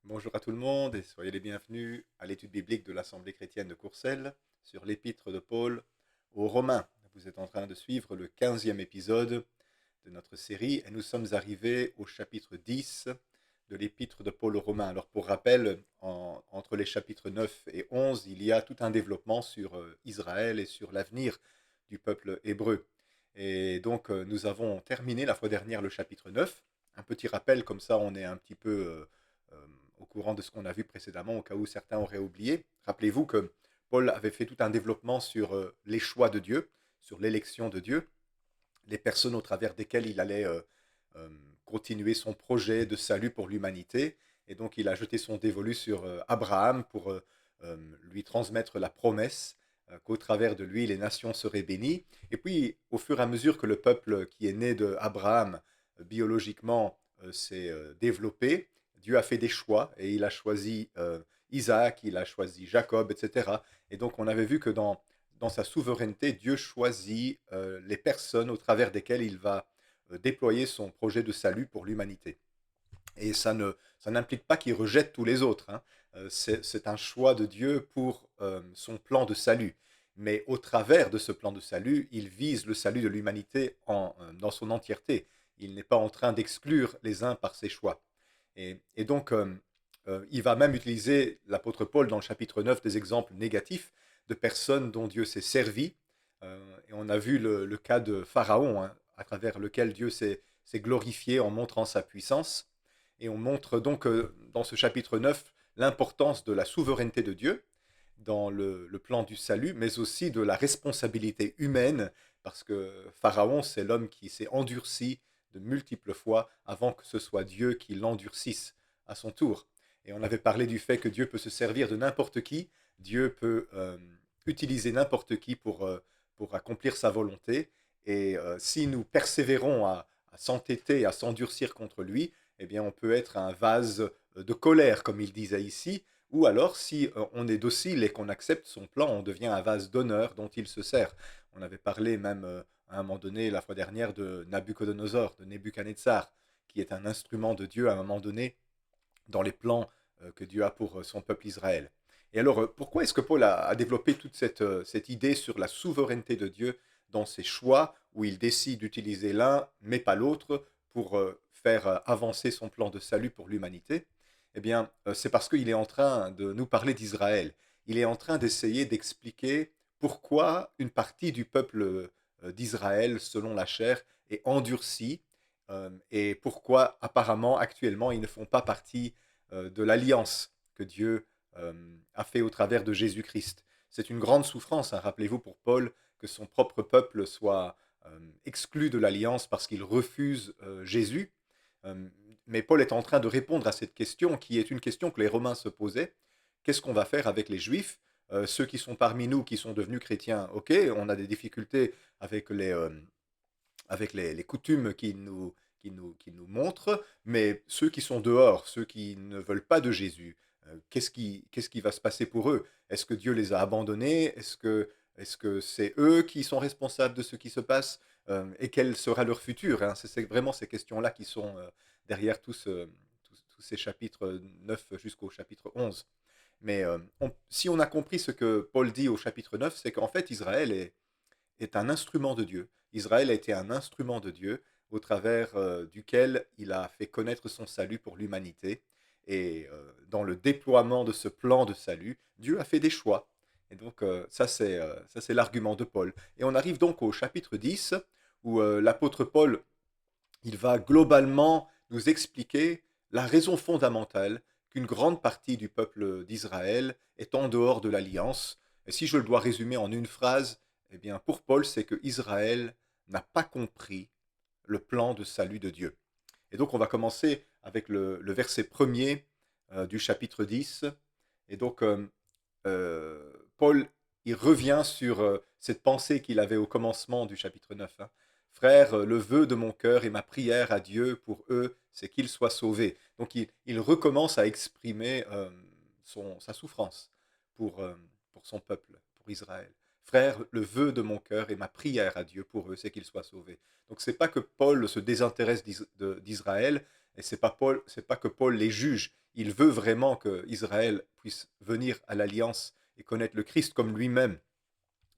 Bonjour à tout le monde et soyez les bienvenus à l'étude biblique de l'Assemblée chrétienne de Courcelles sur l'épître de Paul aux Romains. Vous êtes en train de suivre le 15e épisode de notre série et nous sommes arrivés au chapitre 10 de l'épître de Paul aux Romains. Alors pour rappel, entre les chapitres 9 et 11, il y a tout un développement sur Israël et sur l'avenir du peuple hébreu. Et donc nous avons terminé la fois dernière le chapitre 9. Un petit rappel, comme ça on est un petit peu au courant de ce qu'on a vu précédemment, au cas où certains auraient oublié. Rappelez-vous que Paul avait fait tout un développement sur les choix de Dieu, sur l'élection de Dieu, les personnes au travers desquelles il allait euh, continuer son projet de salut pour l'humanité. Et donc il a jeté son dévolu sur Abraham pour lui transmettre la promesse qu'au travers de lui, les nations seraient bénies. Et puis, au fur et à mesure que le peuple qui est né d'Abraham biologiquement s'est développé, Dieu a fait des choix et il a choisi Isaac, il a choisi Jacob, etc. Et donc on avait vu que dans sa souveraineté, Dieu choisit les personnes au travers desquelles il va déployer son projet de salut pour l'humanité. Et ça n'implique pas qu'il rejette tous les autres, hein. C'est un choix de Dieu pour son plan de salut. Mais au travers de ce plan de salut, il vise le salut de l'humanité dans son entièreté. Il n'est pas en train d'exclure les uns par ses choix. Et donc, il va même utiliser, l'apôtre Paul, dans le chapitre 9, des exemples négatifs de personnes dont Dieu s'est servi. Et on a vu le cas de Pharaon, hein, à travers lequel Dieu s'est glorifié en montrant sa puissance. Et on montre donc dans ce chapitre 9 l'importance de la souveraineté de Dieu dans le plan du salut, mais aussi de la responsabilité humaine, parce que Pharaon, c'est l'homme qui s'est endurci de multiples fois avant que ce soit Dieu qui l'endurcisse à son tour. Et on avait parlé du fait que Dieu peut se servir de n'importe qui, Dieu peut utiliser n'importe qui pour accomplir sa volonté. Et si nous persévérons à s'entêter, à s'endurcir contre lui, eh bien on peut être un vase de colère, comme il disait ici, ou alors, si on est docile et qu'on accepte son plan, on devient un vase d'honneur dont il se sert. On avait parlé même à un moment donné, la fois dernière, de Nabucodonosor, de Nebuchadnezzar, qui est un instrument de Dieu à un moment donné dans les plans que Dieu a pour son peuple Israël. Et alors, pourquoi est-ce que Paul a développé toute cette idée sur la souveraineté de Dieu dans ses choix, où il décide d'utiliser l'un, mais pas l'autre, pour faire avancer son plan de salut pour l'humanité? Eh bien, c'est parce qu'il est en train de nous parler d'Israël. Il est en train d'essayer d'expliquer pourquoi une partie du peuple d'Israël, selon la chair, est endurcie et pourquoi apparemment actuellement ils ne font pas partie de l'alliance que Dieu a fait au travers de Jésus-Christ. C'est une grande souffrance, hein, rappelez-vous pour Paul, que son propre peuple soit exclu de l'alliance parce qu'il refuse Jésus. Euh, mais Paul est en train de répondre à cette question qui est une question que les Romains se posaient. Qu'est-ce qu'on va faire avec les Juifs? Ceux qui sont parmi nous, qui sont devenus chrétiens, ok, on a des difficultés avec les coutumes qui nous montrent, mais ceux qui sont dehors, ceux qui ne veulent pas de Jésus, qu'est-ce qui va se passer pour eux? Est-ce que Dieu les a abandonnés? Est-ce que c'est eux qui sont responsables de ce qui se passe? Et quel sera leur futur, hein? C'est vraiment ces questions-là qui sont derrière tous ces chapitres 9 jusqu'au chapitre 11. Mais si on a compris ce que Paul dit au chapitre 9, c'est qu'en fait Israël est un instrument de Dieu. Israël a été un instrument de Dieu au travers duquel il a fait connaître son salut pour l'humanité. Et dans le déploiement de ce plan de salut, Dieu a fait des choix. Et donc ça c'est l'argument de Paul. Et on arrive donc au chapitre 10 où l'apôtre Paul il va globalement nous expliquer la raison fondamentale qu'une grande partie du peuple d'Israël est en dehors de l'alliance. Et si je le dois résumer en une phrase, eh bien pour Paul, c'est que Israël n'a pas compris le plan de salut de Dieu. Et donc on va commencer avec le verset premier du chapitre 10. Et donc Paul, il revient sur cette pensée qu'il avait au commencement du chapitre 9, hein. Frère, le vœu de mon cœur et ma prière à Dieu pour eux, c'est qu'ils soient sauvés. Donc il recommence à exprimer sa souffrance pour, euh, pour son peuple, pour Israël. Frère, le vœu de mon cœur et ma prière à Dieu pour eux, c'est qu'ils soient sauvés. Donc c'est pas que Paul se désintéresse d'Israël, Et c'est pas que Paul les juge. Il veut vraiment que Israël puisse venir à l'alliance et connaître le Christ comme lui-même.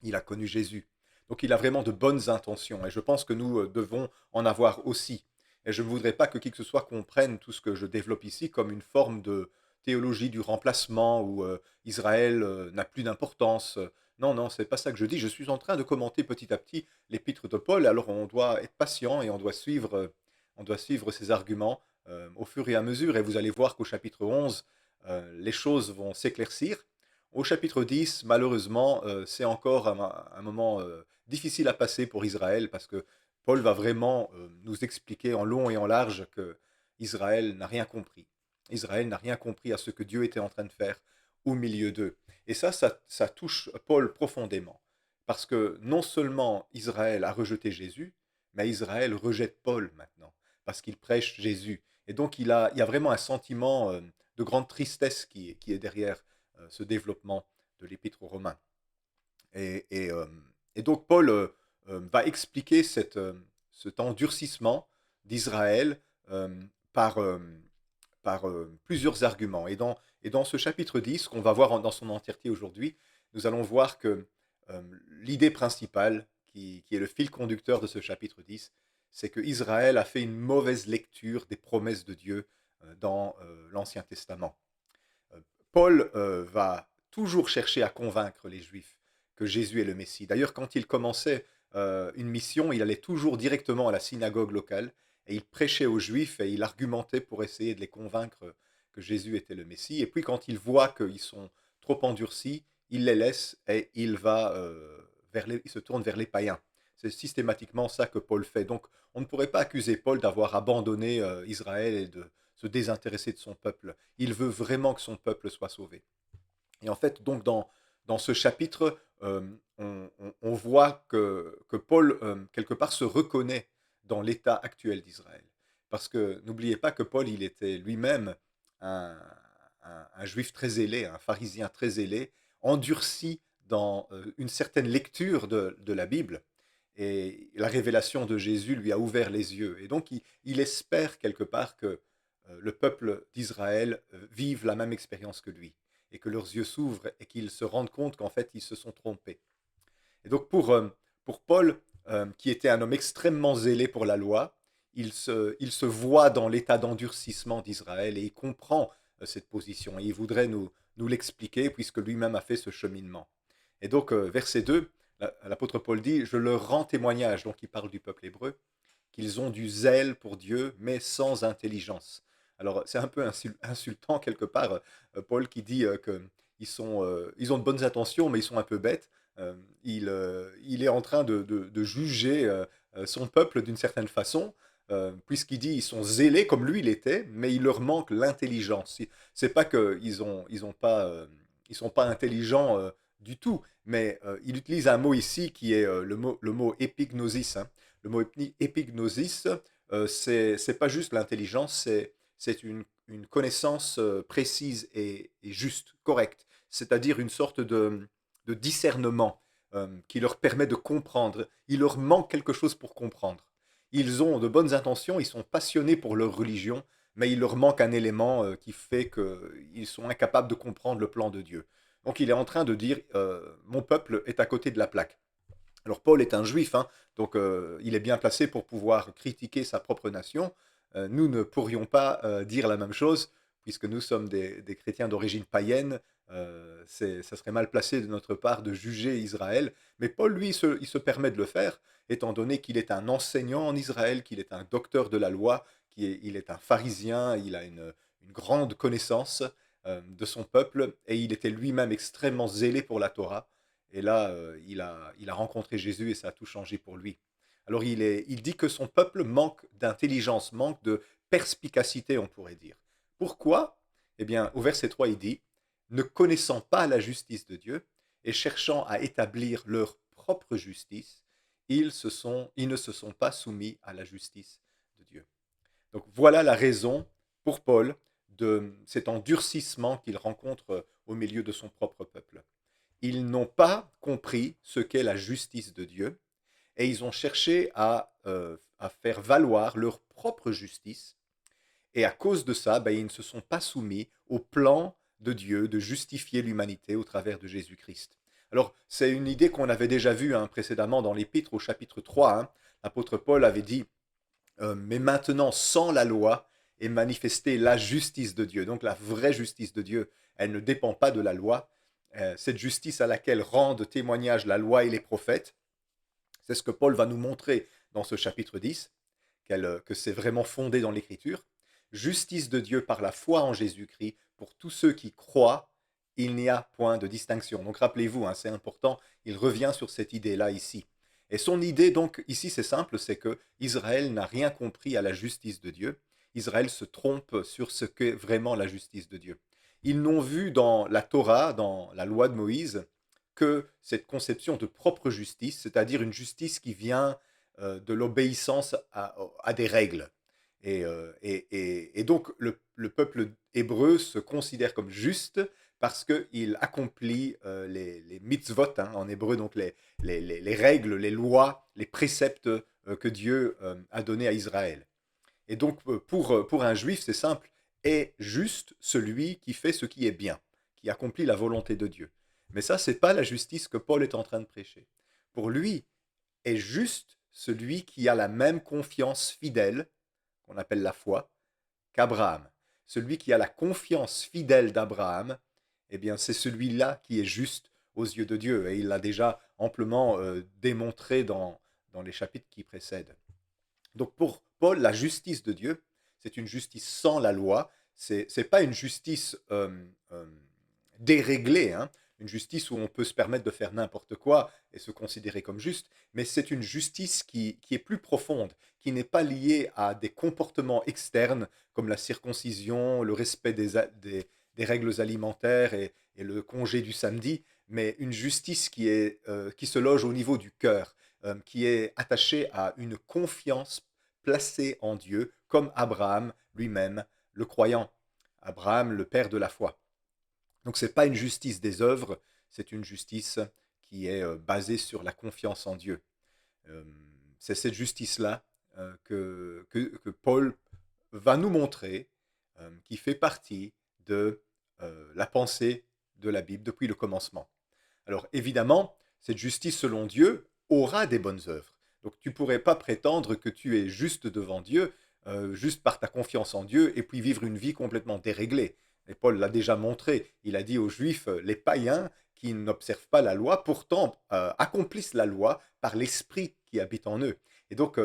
Il a connu Jésus. Donc il a vraiment de bonnes intentions. Et je pense que nous devons en avoir aussi. Et je ne voudrais pas que qui que ce soit comprenne tout ce que je développe ici comme une forme de théologie du remplacement où Israël n'a plus d'importance. Non, non, c'est pas ça que je dis. Je suis en train de commenter petit à petit l'épître de Paul. Alors on doit être patient et on doit suivre ses arguments au fur et à mesure. Et vous allez voir qu'au chapitre 11, les choses vont s'éclaircir. Au chapitre 10, malheureusement, c'est encore un moment difficile à passer pour Israël parce que Paul va vraiment nous expliquer en long et en large que Israël n'a rien compris. Israël n'a rien compris à ce que Dieu était en train de faire au milieu d'eux. Et ça touche Paul profondément. Parce que non seulement Israël a rejeté Jésus, mais Israël rejette Paul maintenant, parce qu'il prêche Jésus. Et donc il y a vraiment un sentiment de grande tristesse qui est derrière ce développement de l'épître aux Romains. Et, et, euh, et donc Paul va expliquer cet endurcissement d'Israël euh, par, euh, par plusieurs arguments. Et dans ce chapitre 10, qu'on va voir dans son entièreté aujourd'hui, nous allons voir que l'idée principale, qui est le fil conducteur de ce chapitre 10, c'est que Israël a fait une mauvaise lecture des promesses de Dieu dans l'Ancien Testament. Paul va toujours chercher à convaincre les Juifs que Jésus est le Messie. D'ailleurs, quand il commençait une mission, il allait toujours directement à la synagogue locale et il prêchait aux Juifs et il argumentait pour essayer de les convaincre que Jésus était le Messie. Et puis quand il voit qu'ils sont trop endurcis, il les laisse et il se tourne vers les païens. C'est systématiquement ça que Paul fait. Donc on ne pourrait pas accuser Paul d'avoir abandonné Israël et de se désintéresser de son peuple. Il veut vraiment que son peuple soit sauvé. Et en fait, donc dans ce chapitre, on voit que Paul, quelque part, se reconnaît dans l'état actuel d'Israël. Parce que n'oubliez pas que Paul, il était lui-même un, un juif très zélé, un pharisien très zélé, endurci dans une certaine lecture de la Bible. Et la révélation de Jésus lui a ouvert les yeux. Et donc, il espère quelque part que le peuple d'Israël vive la même expérience que lui et que leurs yeux s'ouvrent et qu'ils se rendent compte qu'en fait, ils se sont trompés. Et donc, pour Paul, qui était un homme extrêmement zélé pour la loi, il se voit dans l'état d'endurcissement d'Israël et il comprend cette position. Et il voudrait nous l'expliquer puisque lui-même a fait ce cheminement. Et donc, verset 2, l'apôtre Paul dit, je leur rends témoignage, donc il parle du peuple hébreu, qu'ils ont du zèle pour Dieu, mais sans intelligence. Alors, c'est un peu insultant quelque part, Paul qui dit ils ont de bonnes intentions, mais ils sont un peu bêtes. Il est en train de juger son peuple d'une certaine façon, puisqu'il dit ils sont zélés comme lui il était, mais il leur manque l'intelligence. C'est pas ils sont pas intelligents du tout, mais il utilise un mot ici qui est le mot épignosis. Hein. Le mot épignosis, c'est pas juste l'intelligence, c'est une connaissance précise et juste, correcte. C'est-à-dire une sorte de discernement qui leur permet de comprendre. Il leur manque quelque chose pour comprendre. Ils ont de bonnes intentions, ils sont passionnés pour leur religion, mais il leur manque un élément qui fait qu'ils sont incapables de comprendre le plan de Dieu. Donc il est en train de dire, mon peuple est à côté de la plaque. Alors Paul est un juif, hein, donc il est bien placé pour pouvoir critiquer sa propre nation. Nous ne pourrions pas dire la même chose, puisque nous sommes des chrétiens d'origine païenne. Ça serait mal placé de notre part de juger Israël. Mais Paul, lui, il se permet de le faire, étant donné qu'il est un enseignant en Israël, qu'il est un docteur de la loi, il est un pharisien, il a une grande connaissance de son peuple, et il était lui-même extrêmement zélé pour la Torah. Et là, il a rencontré Jésus et ça a tout changé pour lui. Alors il dit que son peuple manque d'intelligence, manque de perspicacité, on pourrait dire. Pourquoi? Eh bien, au verset 3, il dit, ne connaissant pas la justice de Dieu et cherchant à établir leur propre justice, ils ne se sont pas soumis à la justice de Dieu. Donc voilà la raison pour Paul de cet endurcissement qu'il rencontre au milieu de son propre peuple. Ils n'ont pas compris ce qu'est la justice de Dieu et ils ont cherché à faire valoir leur propre justice. Et à cause de ça, ils ne se sont pas soumis au plan de Dieu de justifier l'humanité au travers de Jésus-Christ. Alors, c'est une idée qu'on avait déjà vue précédemment dans l'Épître au chapitre 3. L'apôtre Paul avait dit mais maintenant, sans la loi, est manifestée la justice de Dieu. Donc la vraie justice de Dieu, elle ne dépend pas de la loi. Cette justice à laquelle rendent témoignage la loi et les prophètes, c'est ce que Paul va nous montrer dans ce chapitre 10, que c'est vraiment fondé dans l'Écriture. Justice de Dieu par la foi en Jésus-Christ, pour tous ceux qui croient, il n'y a point de distinction. Donc rappelez-vous, c'est important, il revient sur cette idée-là ici. Et son idée, donc, ici, c'est simple, c'est que Israël n'a rien compris à la justice de Dieu. Israël se trompe sur ce qu'est vraiment la justice de Dieu. Ils n'ont vu dans la Torah, dans la loi de Moïse, que cette conception de propre justice, c'est-à-dire une justice qui vient de l'obéissance à des règles. Et donc, le peuple hébreu se considère comme juste parce qu'il accomplit les mitzvot, en hébreu, donc les règles, les lois, les préceptes que Dieu a donnés à Israël. Et donc, pour un juif, c'est simple, est juste celui qui fait ce qui est bien, qui accomplit la volonté de Dieu. Mais ça, c'est pas la justice que Paul est en train de prêcher. Pour lui, est juste celui qui a la même confiance fidèle, qu'on appelle la foi, qu'Abraham. Celui qui a la confiance fidèle d'Abraham, eh bien, c'est celui-là qui est juste aux yeux de Dieu. Et il l'a déjà amplement démontré dans les chapitres qui précèdent. Donc pour Paul, la justice de Dieu, c'est une justice sans la loi. C'est pas une justice déréglée, une justice où on peut se permettre de faire n'importe quoi et se considérer comme juste, mais c'est une justice qui est plus profonde, qui n'est pas liée à des comportements externes comme la circoncision, le respect des règles alimentaires et le congé du samedi, mais une justice qui se loge au niveau du cœur, qui est attachée à une confiance placée en Dieu, comme Abraham lui-même, le croyant, Abraham, le père de la foi. Donc ce n'est pas une justice des œuvres, c'est une justice qui est basée sur la confiance en Dieu. Euh, c'est cette justice-là que Paul va nous montrer, qui fait partie de la pensée de la Bible depuis le commencement. Alors évidemment, cette justice selon Dieu aura des bonnes œuvres. Donc tu ne pourrais pas prétendre que tu es juste devant Dieu, juste par ta confiance en Dieu, et puis vivre une vie complètement déréglée. Et Paul l'a déjà montré. Il a dit aux Juifs, les païens qui n'observent pas la loi, pourtant accomplissent la loi par l'Esprit qui habite en eux. Et donc,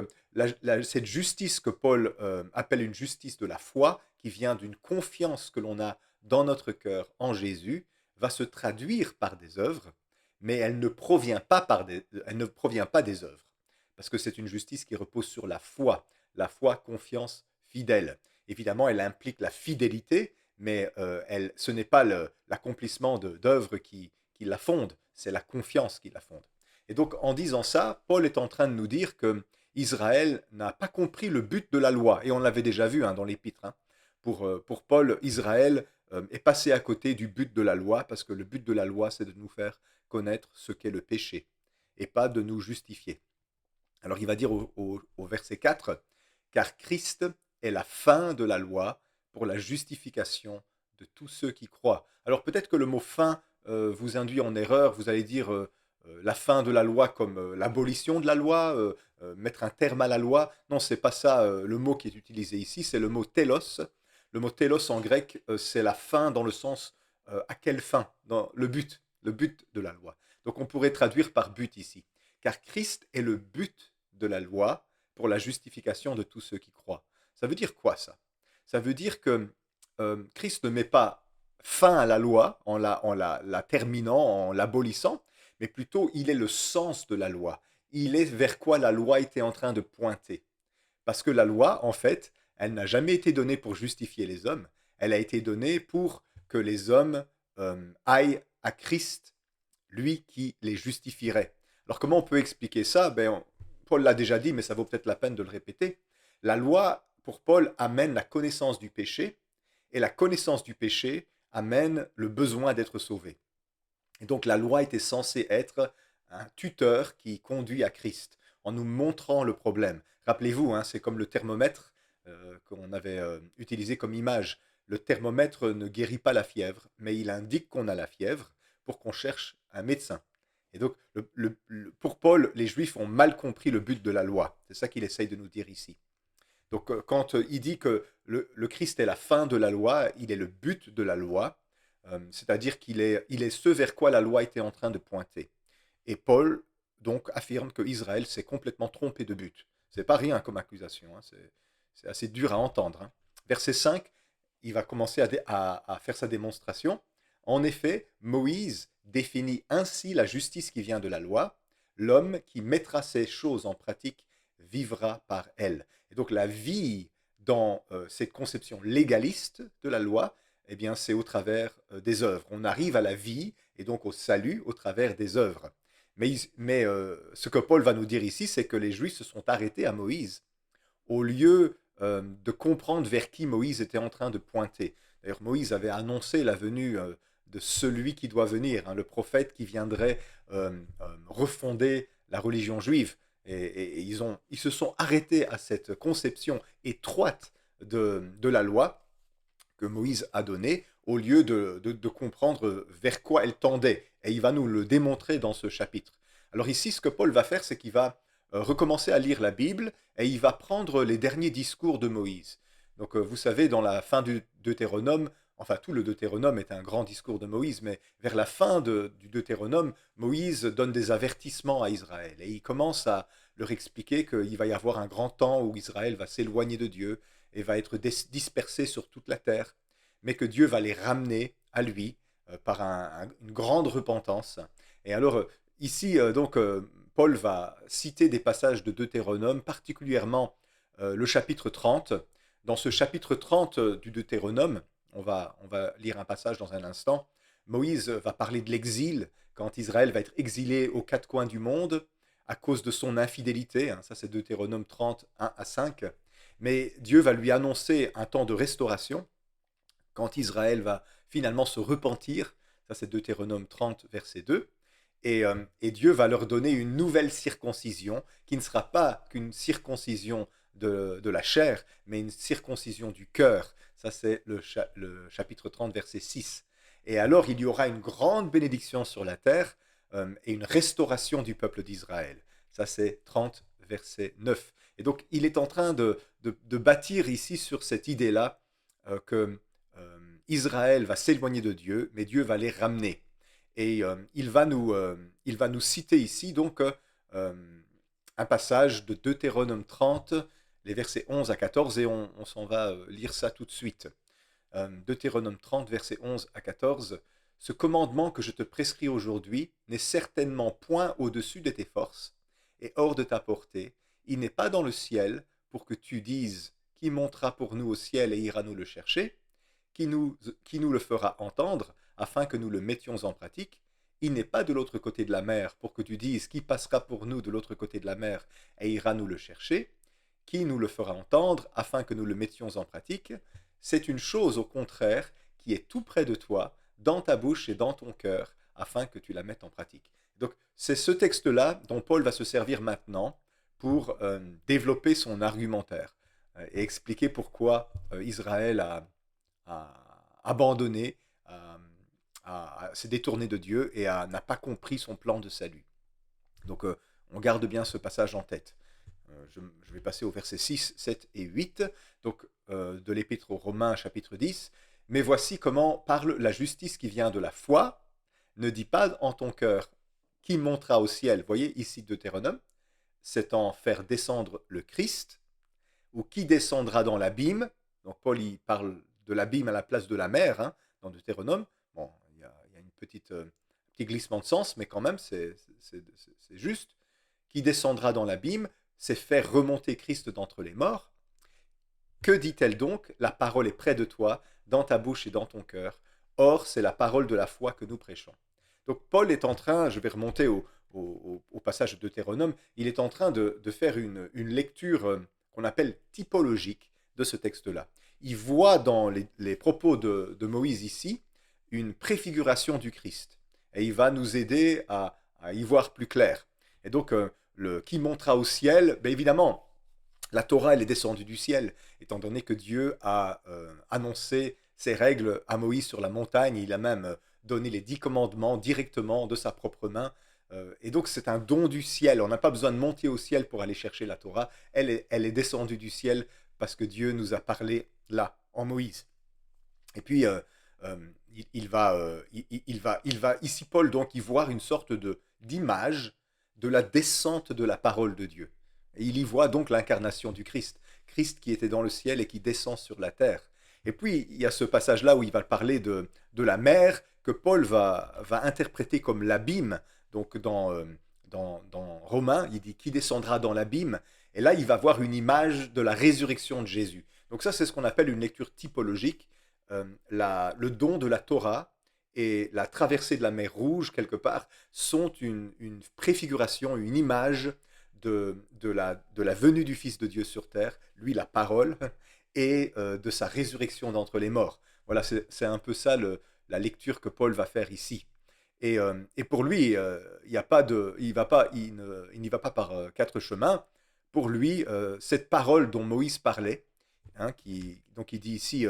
cette justice que Paul appelle une justice de la foi, qui vient d'une confiance que l'on a dans notre cœur en Jésus, va se traduire par des œuvres, mais elle ne provient pas, elle ne provient pas des œuvres. Parce que c'est une justice qui repose sur la foi, confiance, fidèle. Évidemment, elle implique la fidélité, mais ce n'est pas l'accomplissement d'œuvres qui la fondent, c'est la confiance qui la fonde. Et donc, en disant ça, Paul est en train de nous dire que Israël n'a pas compris le but de la loi. Et on l'avait déjà vu dans l'Épître. Pour Paul, Israël est passé à côté du but de la loi, parce que le but de la loi, c'est de nous faire connaître ce qu'est le péché, et pas de nous justifier. Alors il va dire au verset 4, car Christ est la fin de la loi pour la justification de tous ceux qui croient. Alors peut-être que le mot fin vous induit en erreur, vous allez dire la fin de la loi comme l'abolition de la loi, mettre un terme à la loi. Non, c'est pas ça le mot qui est utilisé ici, c'est le mot télos. Le mot télos en grec, c'est la fin dans le sens à quelle fin, dans le but de la loi. Donc on pourrait traduire par but ici. Car Christ est le but de la loi pour la justification de tous ceux qui croient. Ça veut dire quoi ça? Ça veut dire que Christ ne met pas fin à la loi en la terminant, en l'abolissant, mais plutôt il est le sens de la loi. Il est vers quoi la loi était en train de pointer. Parce que la loi, en fait, elle n'a jamais été donnée pour justifier les hommes, elle a été donnée pour que les hommes aillent à Christ, lui qui les justifierait. Alors comment on peut expliquer ça? Paul l'a déjà dit, mais ça vaut peut-être la peine de le répéter. La loi, pour Paul, amène la connaissance du péché, et la connaissance du péché amène le besoin d'être sauvé. Et donc la loi était censée être un tuteur qui conduit à Christ, en nous montrant le problème. Rappelez-vous, c'est comme le thermomètre. qu'on avait utilisé comme image. Le thermomètre ne guérit pas la fièvre, mais il indique qu'on a la fièvre pour qu'on cherche un médecin. Et donc, pour Paul, les Juifs ont mal compris le but de la loi. C'est ça qu'il essaye de nous dire ici. Donc, quand il dit que le Christ est la fin de la loi, il est le but de la loi, c'est-à-dire il est ce vers quoi la loi était en train de pointer. Et Paul, donc, affirme que Israël s'est complètement trompé de but. C'est pas rien comme accusation, hein, c'est assez dur à entendre. Hein. Verset 5, il va commencer à faire sa démonstration. En effet, Moïse définit ainsi la justice qui vient de la loi. L'homme qui mettra ces choses en pratique vivra par elles. Et donc la vie dans cette conception légaliste de la loi, eh bien, c'est au travers des œuvres. On arrive à la vie et donc au salut au travers des œuvres. Mais ce que Paul va nous dire ici, c'est que les Juifs se sont arrêtés à Moïse au lieu de comprendre vers qui Moïse était en train de pointer. D'ailleurs, Moïse avait annoncé la venue de celui qui doit venir, hein, le prophète qui viendrait refonder la religion juive. Et ils se sont arrêtés à cette conception étroite de la loi que Moïse a donnée, au lieu de comprendre vers quoi elle tendait. Et il va nous le démontrer dans ce chapitre. Alors ici, ce que Paul va faire, c'est qu'il va recommencer à lire la Bible et il va prendre les derniers discours de Moïse. Donc vous savez, dans la fin du Deutéronome, enfin tout le Deutéronome est un grand discours de Moïse, mais vers la fin du Deutéronome, Moïse donne des avertissements à Israël et il commence à leur expliquer qu'il va y avoir un grand temps où Israël va s'éloigner de Dieu et va être dispersé sur toute la terre, mais que Dieu va les ramener à lui par une grande repentance. Et alors ici, Paul va citer des passages de Deutéronome, particulièrement le chapitre 30. Dans ce chapitre 30 du Deutéronome, on va lire un passage dans un instant, Moïse va parler de l'exil, quand Israël va être exilé aux quatre coins du monde à cause de son infidélité. Hein, ça c'est Deutéronome 30, 1 à 5. Mais Dieu va lui annoncer un temps de restauration, quand Israël va finalement se repentir. Ça c'est Deutéronome 30, verset 2. Et Dieu va leur donner une nouvelle circoncision qui ne sera pas qu'une circoncision de la chair, mais une circoncision du cœur. Ça, c'est le chapitre 30, verset 6. Et alors, il y aura une grande bénédiction sur la terre et une restauration du peuple d'Israël. Ça, c'est 30, verset 9. Et donc, il est en train de bâtir ici sur cette idée-là que Israël va s'éloigner de Dieu, mais Dieu va les ramener. Et il va nous citer ici donc un passage de Deutéronome 30, les versets 11 à 14, et on s'en va lire ça tout de suite. Deutéronome 30, versets 11 à 14. Ce commandement que je te prescris aujourd'hui n'est certainement point au-dessus de tes forces et hors de ta portée. Il n'est pas dans le ciel pour que tu dises qui montera pour nous au ciel et ira nous le chercher, qui nous le fera entendre afin que nous le mettions en pratique. Il n'est pas de l'autre côté de la mer pour que tu dises qui passera pour nous de l'autre côté de la mer et ira nous le chercher, qui nous le fera entendre afin que nous le mettions en pratique. C'est une chose au contraire qui est tout près de toi, dans ta bouche et dans ton cœur, afin que tu la mettes en pratique. Donc c'est ce texte-là dont Paul va se servir maintenant pour développer son argumentaire et expliquer pourquoi Israël a abandonné, s'est détourné de Dieu et n'a pas compris son plan de salut. Donc on garde bien ce passage en tête. Je vais passer au verset 6, 7 et 8 donc, de l'Épître aux Romains, chapitre 10. Mais voici comment parle la justice qui vient de la foi. Ne dis pas en ton cœur qui montera au ciel. Voyez ici Deutéronome, c'est en faire descendre le Christ, ou qui descendra dans l'abîme. Donc Paul il parle de l'abîme à la place de la mer, hein, dans Deutéronome. Bon, il y a une petit glissement de sens, mais quand même c'est juste. Qui descendra dans l'abîme, c'est faire remonter Christ d'entre les morts. Que dit-elle donc? La parole est près de toi, dans ta bouche et dans ton cœur. Or, c'est la parole de la foi que nous prêchons. Donc Paul est en train, je vais remonter au passage de Deutéronome, il est en train de faire une lecture qu'on appelle typologique de ce texte-là. Il voit dans les propos de Moïse ici une préfiguration du Christ. Et il va nous aider à y voir plus clair. Et donc, qui montera au ciel, bien évidemment, La Torah, elle est descendue du ciel, étant donné que Dieu a annoncé ses règles à Moïse sur la montagne. Il a même donné les 10 commandements directement de sa propre main. Et donc c'est un don du ciel. On n'a pas besoin de monter au ciel pour aller chercher la Torah. Elle est descendue du ciel parce que Dieu nous a parlé là, en Moïse. Et puis, euh, ici Paul, donc, y voir une sorte d'image de la descente de la parole de Dieu. Et il y voit donc l'incarnation du Christ. Christ qui était dans le ciel et qui descend sur la terre. Et puis, il y a ce passage-là où il va parler de la mer que Paul va interpréter comme l'abîme. Donc, dans Romains, il dit qui descendra dans l'abîme. Et là, il va voir une image de la résurrection de Jésus. Donc ça, c'est ce qu'on appelle une lecture typologique. Le don de la Torah et la traversée de la mer Rouge, quelque part, sont une préfiguration, une image de la venue du Fils de Dieu sur terre, lui la parole, et de sa résurrection d'entre les morts. Voilà, c'est un peu ça la lecture que Paul va faire ici. Et pour lui, il n'y a pas de, il n'y va pas par quatre chemins. Pour lui, cette parole dont Moïse parlait, hein, donc il dit ici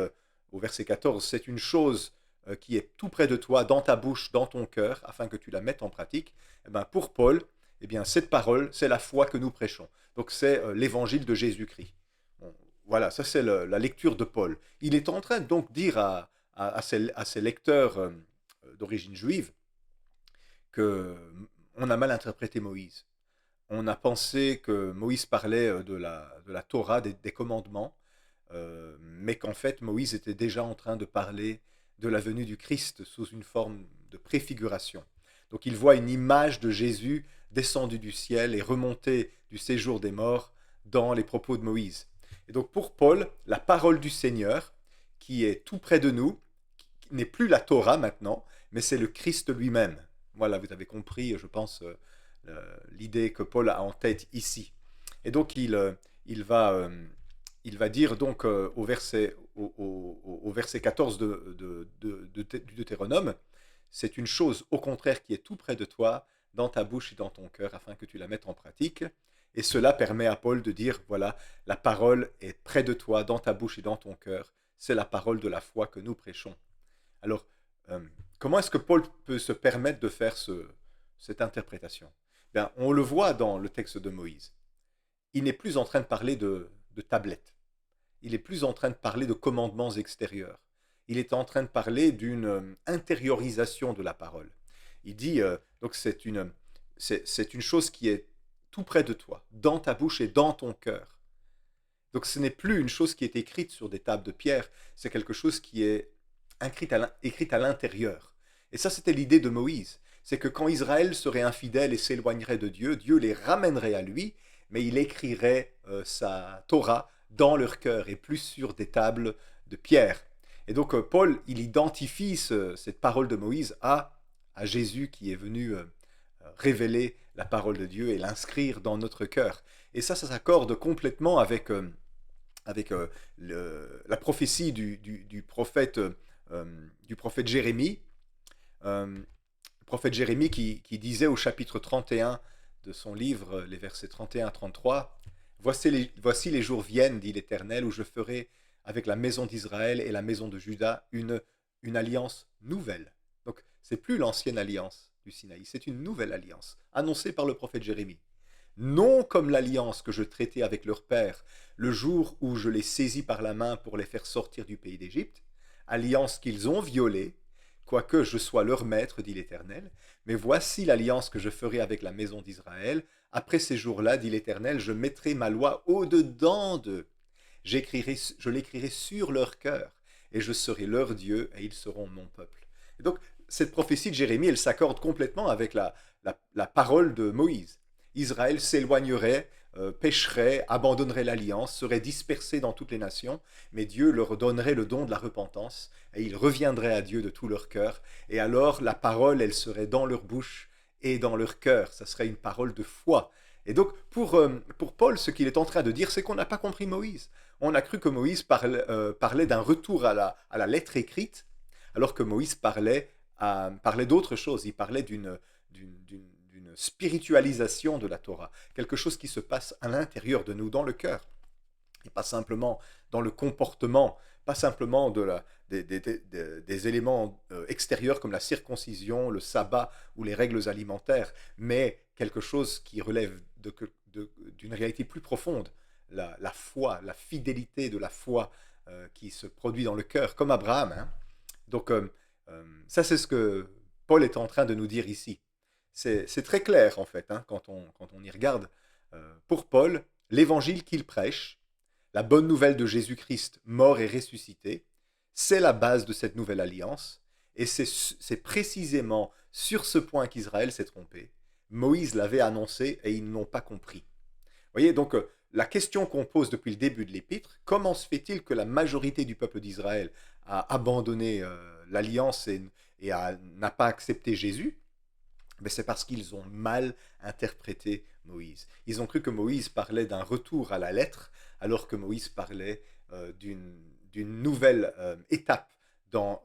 au verset 14, c'est une chose qui est tout près de toi, dans ta bouche, dans ton cœur, afin que tu la mettes en pratique. Eh ben, pour Paul, eh bien, cette parole, c'est la foi que nous prêchons. Donc c'est l'évangile de Jésus-Christ. Bon, voilà, ça c'est la lecture de Paul. Il est en train donc de dire à ses lecteurs d'origine juive que on a mal interprété Moïse. On a pensé que Moïse parlait de la Torah, des commandements, mais qu'en fait Moïse était déjà en train de parler de la venue du Christ sous une forme de préfiguration. Donc il voit une image de Jésus descendu du ciel et remonté du séjour des morts dans les propos de Moïse. Et donc pour Paul, la parole du Seigneur, qui est tout près de nous, n'est plus la Torah maintenant, mais c'est le Christ lui-même. Voilà, vous avez compris, je pense, l'idée que Paul a en tête ici. Et donc il va dire donc au verset 14 du Deutéronome, c'est une chose au contraire qui est tout près de toi, dans ta bouche et dans ton cœur, afin que tu la mettes en pratique. Et cela permet à Paul de dire, voilà, la parole est près de toi, dans ta bouche et dans ton cœur. C'est la parole de la foi que nous prêchons. Alors, euh, comment est-ce que Paul peut se permettre de faire cette interprétation? Bien, on le voit dans le texte de Moïse. Il n'est plus en train de parler de tablettes. Il est plus en train de parler de commandements extérieurs. Il est en train de parler d'une intériorisation de la parole. Il dit, donc c'est une chose qui est tout près de toi, dans ta bouche et dans ton cœur. Donc ce n'est plus une chose qui est écrite sur des tables de pierre, c'est quelque chose qui est écrite à l'intérieur. Et ça, c'était l'idée de Moïse. C'est que quand Israël serait infidèle et s'éloignerait de Dieu, Dieu les ramènerait à lui, mais il écrirait sa Torah dans leur cœur et plus sur des tables de pierre. Et donc Paul, il identifie cette parole de Moïse à Jésus qui est venu révéler la parole de Dieu et l'inscrire dans notre cœur. Et ça s'accorde complètement avec la prophétie du prophète Jérémie. Le prophète Jérémie qui disait au chapitre 31 de son livre, les versets 31 à 33, voici les jours viennent, dit l'Éternel, où je ferai avec la maison d'Israël et la maison de Juda une alliance nouvelle. Donc, c'est plus l'ancienne alliance du Sinaï, c'est une nouvelle alliance, annoncée par le prophète Jérémie. Non comme l'alliance que je traitais avec leur père le jour où je les saisis par la main pour les faire sortir du pays d'Égypte, alliance qu'ils ont violée, quoique je sois leur maître, dit l'Éternel, mais voici l'alliance que je ferai avec la maison d'Israël. Après ces jours-là, dit l'Éternel, je mettrai ma loi au-dedans d'eux. Je l'écrirai sur leur cœur, et je serai leur Dieu, et ils seront mon peuple. Et donc, cette prophétie de Jérémie, elle s'accorde complètement avec la parole de Moïse. Israël s'éloignerait, pécherait, abandonnerait l'alliance, serait dispersé dans toutes les nations, mais Dieu leur donnerait le don de la repentance, et ils reviendraient à Dieu de tout leur cœur, et alors la parole, elle serait dans leur bouche et dans leur cœur, ça serait une parole de foi. Et donc, pour Paul, ce qu'il est en train de dire, c'est qu'on n'a pas compris Moïse. On a cru que Moïse parlait d'un retour à la lettre écrite, alors que Moïse parlait d'autre chose. Il parlait d'une spiritualisation de la Torah, quelque chose qui se passe à l'intérieur de nous, dans le cœur. et pas simplement dans le comportement, pas simplement des éléments extérieurs comme la circoncision, le sabbat ou les règles alimentaires, mais quelque chose qui relève d'une réalité plus profonde, la foi, la fidélité de la foi qui se produit dans le cœur, comme Abraham. Hein. Donc ça, c'est ce que Paul est en train de nous dire ici. C'est très clair, en fait, hein, quand on y regarde. Pour Paul, l'évangile qu'il prêche, la bonne nouvelle de Jésus-Christ mort et ressuscité, c'est la base de cette nouvelle alliance. Et c'est précisément sur ce point qu'Israël s'est trompé. Moïse l'avait annoncé et ils n'ont pas compris. Vous voyez, donc la question qu'on pose depuis le début de l'épître, comment se fait-il que la majorité du peuple d'Israël a abandonné l'alliance et n'a pas accepté Jésus? Mais c'est parce qu'ils ont mal interprété Moïse. Ils ont cru que Moïse parlait d'un retour à la lettre, alors que Moïse parlait d'une nouvelle étape dans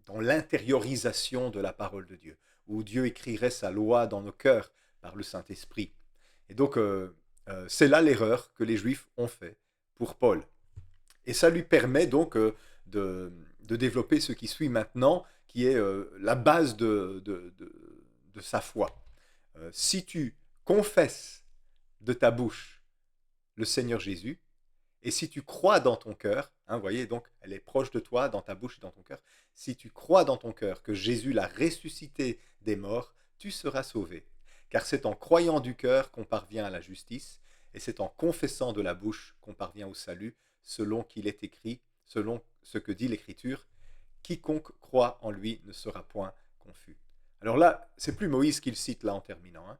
l'intériorisation de la parole de Dieu, où Dieu écrirait sa loi dans nos cœurs par le Saint-Esprit. Et donc, c'est là l'erreur que les Juifs ont fait pour Paul. Et ça lui permet donc de développer ce qui suit maintenant, qui est la base de sa foi. Si tu confesses de ta bouche le Seigneur Jésus, et si tu crois dans ton cœur, hein, voyez, donc elle est proche de toi, dans ta bouche et dans ton cœur, si tu crois dans ton cœur que Jésus l'a ressuscité des morts, tu seras sauvé. Car c'est en croyant du cœur qu'on parvient à la justice, et c'est en confessant de la bouche qu'on parvient au salut, selon qu'il est écrit, selon ce que dit l'Écriture, quiconque croit en lui ne sera point confus. Alors là, c'est plus Moïse qu'il cite là en terminant. Hein.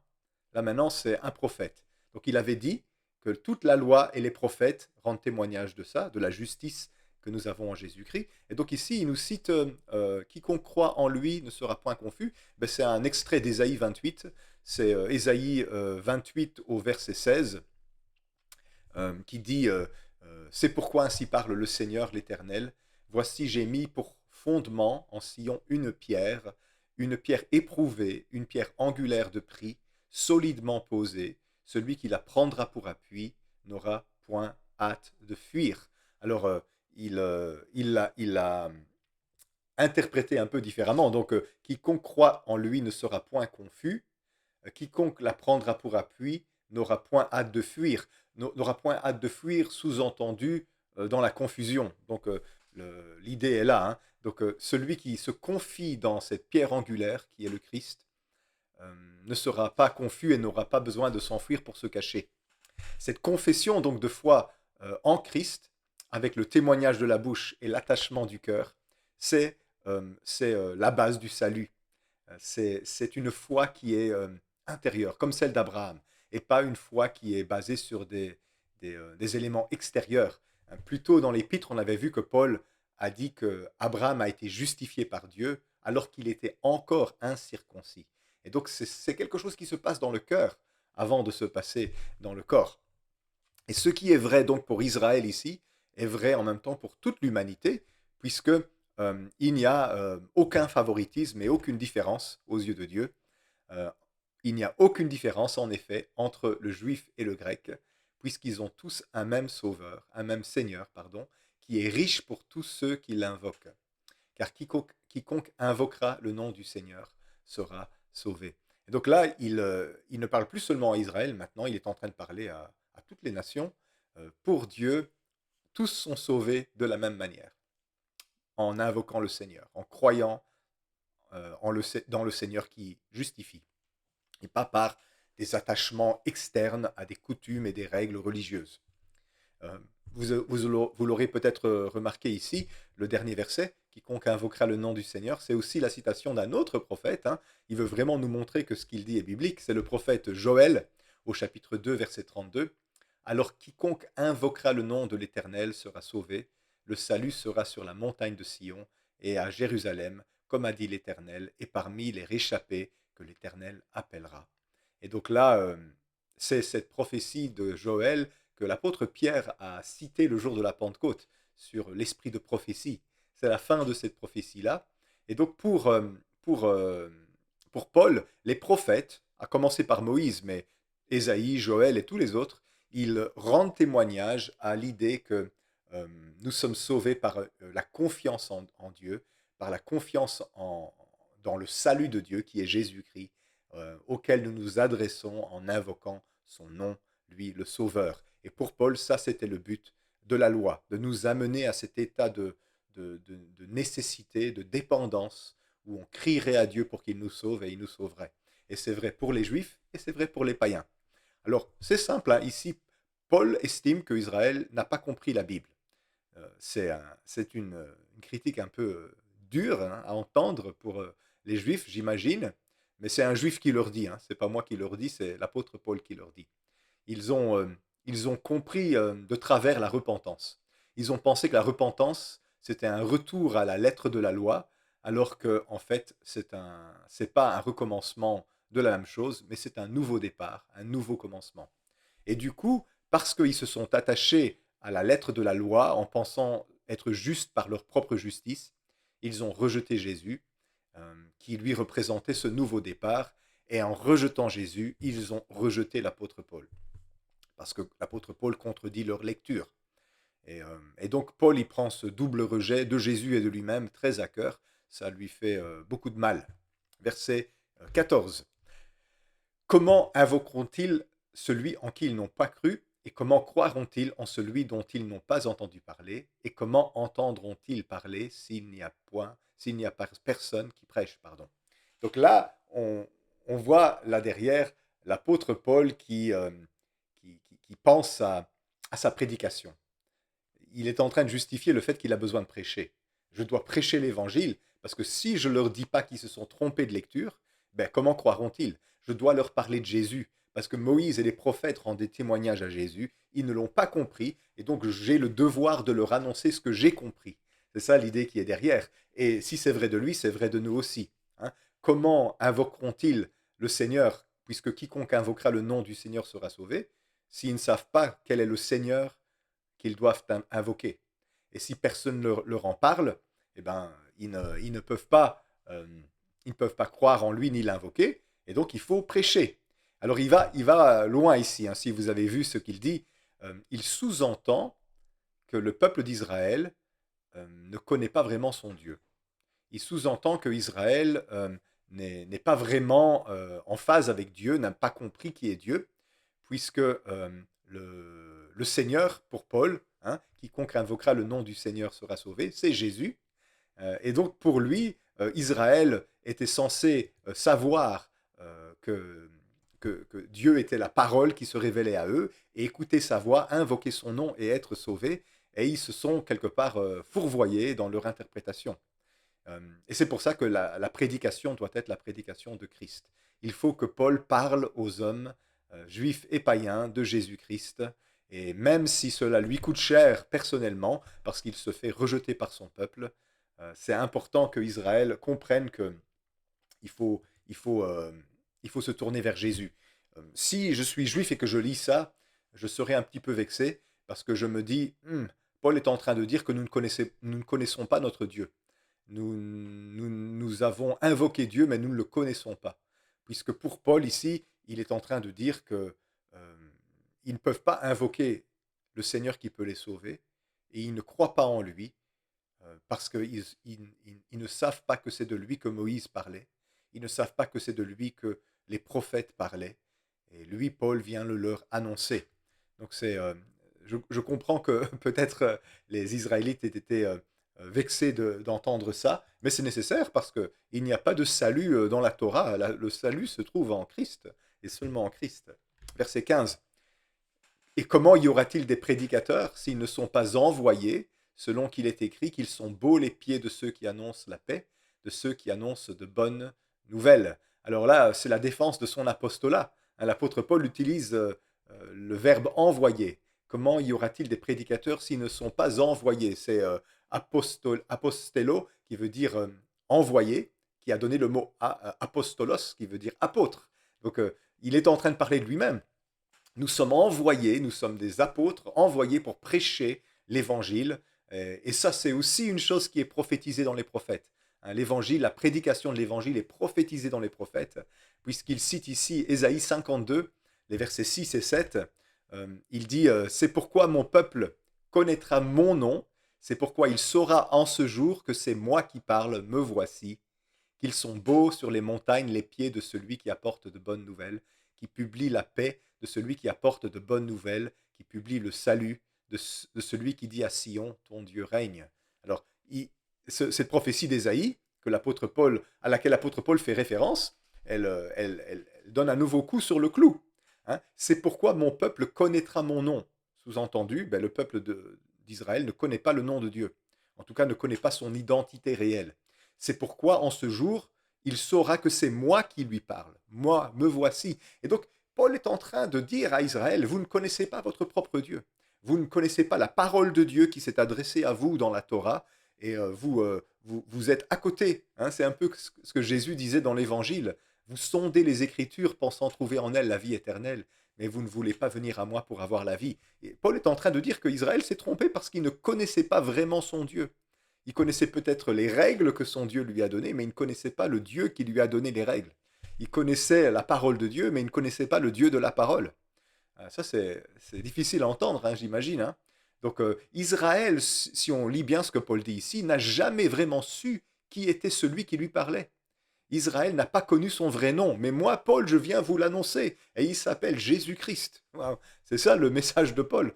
Là maintenant, c'est un prophète. Donc il avait dit que toute la loi et les prophètes rendent témoignage de ça, de la justice que nous avons en Jésus-Christ. Et donc ici, il nous cite quiconque croit en lui ne sera point confus. Ben, c'est un extrait d'Ésaïe 28. C'est Ésaïe 28 au verset 16 qui dit c'est pourquoi ainsi parle le Seigneur l'Éternel. Voici, j'ai mis pour fondement en Sion une pierre éprouvée, une pierre angulaire de prix, solidement posée. Celui qui la prendra pour appui n'aura point hâte de fuir. Alors, il l'a interprété un peu différemment. Donc, quiconque croit en lui ne sera point confus. Quiconque la prendra pour appui n'aura point hâte de fuir. N'aura point hâte de fuir, sous-entendu dans la confusion. Donc, l'idée est là. Hein. Donc, celui qui se confie dans cette pierre angulaire qui est le Christ ne sera pas confus et n'aura pas besoin de s'enfuir pour se cacher. Cette confession donc de foi en Christ, avec le témoignage de la bouche et l'attachement du cœur, c'est la base du salut. C'est une foi qui est intérieure, comme celle d'Abraham, et pas une foi qui est basée sur des éléments extérieurs. Hein, plus tôt dans l'Épître, on avait vu que Paul a dit que Abraham a été justifié par Dieu alors qu'il était encore incirconcis. Et donc c'est quelque chose qui se passe dans le cœur avant de se passer dans le corps. Et ce qui est vrai donc pour Israël ici est vrai en même temps pour toute l'humanité, puisque il n'y a aucun favoritisme et aucune différence aux yeux de Dieu. Euh, il n'y a aucune différence en effet entre le juif et le grec, puisqu'ils ont tous un même sauveur, un même Seigneur, pardon, qui est riche pour tous ceux qui l'invoquent. Car quiconque invoquera le nom du Seigneur sera sauvé. Et donc là, il ne parle plus seulement à Israël, maintenant il est en train de parler à toutes les nations. Pour Dieu, tous sont sauvés de la même manière, en invoquant le Seigneur, en croyant dans le Seigneur qui justifie, et pas par des attachements externes à des coutumes et des règles religieuses. Euh, vous l'aurez peut-être remarqué ici, le dernier verset, quiconque invoquera le nom du Seigneur, c'est aussi la citation d'un autre prophète. Hein. Il veut vraiment nous montrer que ce qu'il dit est biblique. C'est le prophète Joël, au chapitre 2, verset 32. Alors quiconque invoquera le nom de l'Éternel sera sauvé. Le salut sera sur la montagne de Sion et à Jérusalem, comme a dit l'Éternel, et parmi les réchappés que l'Éternel appellera. Et donc là, c'est cette prophétie de Joël que l'apôtre Pierre a cité le jour de la Pentecôte sur l'esprit de prophétie. C'est la fin de cette prophétie-là. Et donc pour Paul, les prophètes, à commencer par Moïse, mais Ésaïe, Joël et tous les autres, ils rendent témoignage à l'idée que nous sommes sauvés par la confiance en Dieu, par la confiance dans le salut de Dieu qui est Jésus-Christ, auquel nous nous adressons en invoquant son nom, lui le Sauveur. Et pour Paul, ça c'était le but de la loi, de nous amener à cet état de nécessité, de dépendance, où on crierait à Dieu pour qu'il nous sauve et il nous sauverait. Et c'est vrai pour les Juifs et c'est vrai pour les païens. Alors c'est simple, hein, ici Paul estime que Israël n'a pas compris la Bible. C'est une critique un peu dure, hein, à entendre pour les Juifs, j'imagine, mais c'est un Juif qui leur dit, hein, c'est pas moi qui leur dis, c'est l'apôtre Paul qui leur dit. Ils ont, euh, ils ont compris de travers la repentance. Ils ont pensé que la repentance, c'était un retour à la lettre de la loi, alors que en fait, c'est pas un recommencement de la même chose, mais c'est un nouveau départ, un nouveau commencement. Et du coup, parce qu'ils se sont attachés à la lettre de la loi en pensant être justes par leur propre justice, ils ont rejeté Jésus, qui lui représentait ce nouveau départ, et en rejetant Jésus, ils ont rejeté l'apôtre Paul, parce que l'apôtre Paul contredit leur lecture. Et donc Paul, il prend ce double rejet de Jésus et de lui-même très à cœur, ça lui fait beaucoup de mal. Verset 14. Comment invoqueront-ils celui en qui ils n'ont pas cru? Et comment croiront-ils en celui dont ils n'ont pas entendu parler? Et comment entendront-ils parler s'il n'y a personne qui prêche, pardon. Donc là, on voit là derrière l'apôtre Paul qui pense à sa prédication. Il est en train de justifier le fait qu'il a besoin de prêcher. Je dois prêcher l'évangile, parce que si je ne leur dis pas qu'ils se sont trompés de lecture, ben comment croiront-ils? Je dois leur parler de Jésus, parce que Moïse et les prophètes rendaient témoignage à Jésus, ils ne l'ont pas compris, et donc j'ai le devoir de leur annoncer ce que j'ai compris. C'est ça l'idée qui est derrière. Et si c'est vrai de lui, c'est vrai de nous aussi. Hein. Comment invoqueront-ils le Seigneur, puisque quiconque invoquera le nom du Seigneur sera sauvé, s'ils ne savent pas quel est le Seigneur qu'ils doivent invoquer? Et si personne leur en parle, eh ben, ils ne peuvent pas, ils ne peuvent pas croire en lui ni l'invoquer, et donc il faut prêcher. Alors il va loin ici, hein, si vous avez vu ce qu'il dit, il sous-entend que le peuple d'Israël ne connaît pas vraiment son Dieu. Il sous-entend que Israël n'est pas vraiment en phase avec Dieu, n'a pas compris qui est Dieu, puisque le Seigneur, pour Paul, hein, quiconque invoquera le nom du Seigneur sera sauvé, c'est Jésus. Et donc pour lui, Israël était censé savoir que Dieu était la parole qui se révélait à eux, et écouter sa voix, invoquer son nom et être sauvés, et ils se sont quelque part fourvoyés dans leur interprétation. Et c'est pour ça que la prédication doit être la prédication de Christ. Il faut que Paul parle aux hommes, juifs et païens, de Jésus-Christ, et même si cela lui coûte cher personnellement, parce qu'il se fait rejeter par son peuple, c'est important que Israël comprenne qu'il faut, il faut, il faut se tourner vers Jésus. Si je suis juif et que je lis ça, je serais un petit peu vexé, parce que je me dis, Paul est en train de dire que nous ne connaissons pas notre Dieu. Nous avons invoqué Dieu, mais nous ne le connaissons pas. Puisque pour Paul, ici, il est en train de dire que ils ne peuvent pas invoquer le Seigneur qui peut les sauver, et ils ne croient pas en lui, parce qu'ils ne savent pas que c'est de lui que Moïse parlait, ils ne savent pas que c'est de lui que les prophètes parlaient, et lui, Paul, vient le leur annoncer. Donc je comprends que peut-être les Israélites aient été vexés d'entendre ça, mais c'est nécessaire parce qu'il n'y a pas de salut dans la Torah. Le salut se trouve en Christ, et seulement en Christ. Verset 15. Et comment y aura-t-il des prédicateurs s'ils ne sont pas envoyés, selon qu'il est écrit qu'ils sont beaux les pieds de ceux qui annoncent la paix, de ceux qui annoncent de bonnes nouvelles? Alors là, c'est la défense de son apostolat. Hein, l'apôtre Paul utilise le verbe envoyer. Comment y aura-t-il des prédicateurs s'ils ne sont pas envoyés? C'est apostello, qui veut dire envoyé, qui a donné le mot apostolos, qui veut dire apôtre. Donc il est en train de parler de lui-même. Nous sommes envoyés, nous sommes des apôtres envoyés pour prêcher l'évangile. Et ça, c'est aussi une chose qui est prophétisée dans les prophètes. Hein, l'évangile, la prédication de l'évangile est prophétisée dans les prophètes, puisqu'il cite ici Ésaïe 52, les versets 6 et 7. Il dit c'est pourquoi mon peuple connaîtra mon nom, c'est pourquoi il saura en ce jour que c'est moi qui parle, me voici, qu'ils sont beaux sur les montagnes les pieds de celui qui apporte de bonnes nouvelles, qui publie la paix, de celui qui apporte de bonnes nouvelles, qui publie le salut, de celui qui dit à Sion, ton Dieu règne. Alors, cette prophétie d'Ésaïe, à laquelle l'apôtre Paul fait référence, elle donne un nouveau coup sur le clou. Hein. C'est pourquoi mon peuple connaîtra mon nom. Sous-entendu, le peuple d'Israël ne connaît pas le nom de Dieu. En tout cas, ne connaît pas son identité réelle. C'est pourquoi, en ce jour, il saura que c'est moi qui lui parle. Moi, me voici. Et donc, Paul est en train de dire à Israël, vous ne connaissez pas votre propre Dieu. Vous ne connaissez pas la parole de Dieu qui s'est adressée à vous dans la Torah. Et vous êtes à côté. Hein. C'est un peu ce que Jésus disait dans l'Évangile. Vous sondez les Écritures pensant trouver en elles la vie éternelle, mais vous ne voulez pas venir à moi pour avoir la vie. Et Paul est en train de dire que Israël s'est trompé parce qu'il ne connaissait pas vraiment son Dieu. Il connaissait peut-être les règles que son Dieu lui a données, mais il ne connaissait pas le Dieu qui lui a donné les règles. Il connaissait la parole de Dieu, mais il ne connaissait pas le Dieu de la parole. Ça, c'est difficile à entendre, hein, j'imagine. Hein. Donc, Israël, si on lit bien ce que Paul dit ici, n'a jamais vraiment su qui était celui qui lui parlait. Israël n'a pas connu son vrai nom, mais moi, Paul, je viens vous l'annoncer, et il s'appelle Jésus-Christ. Wow. C'est ça le message de Paul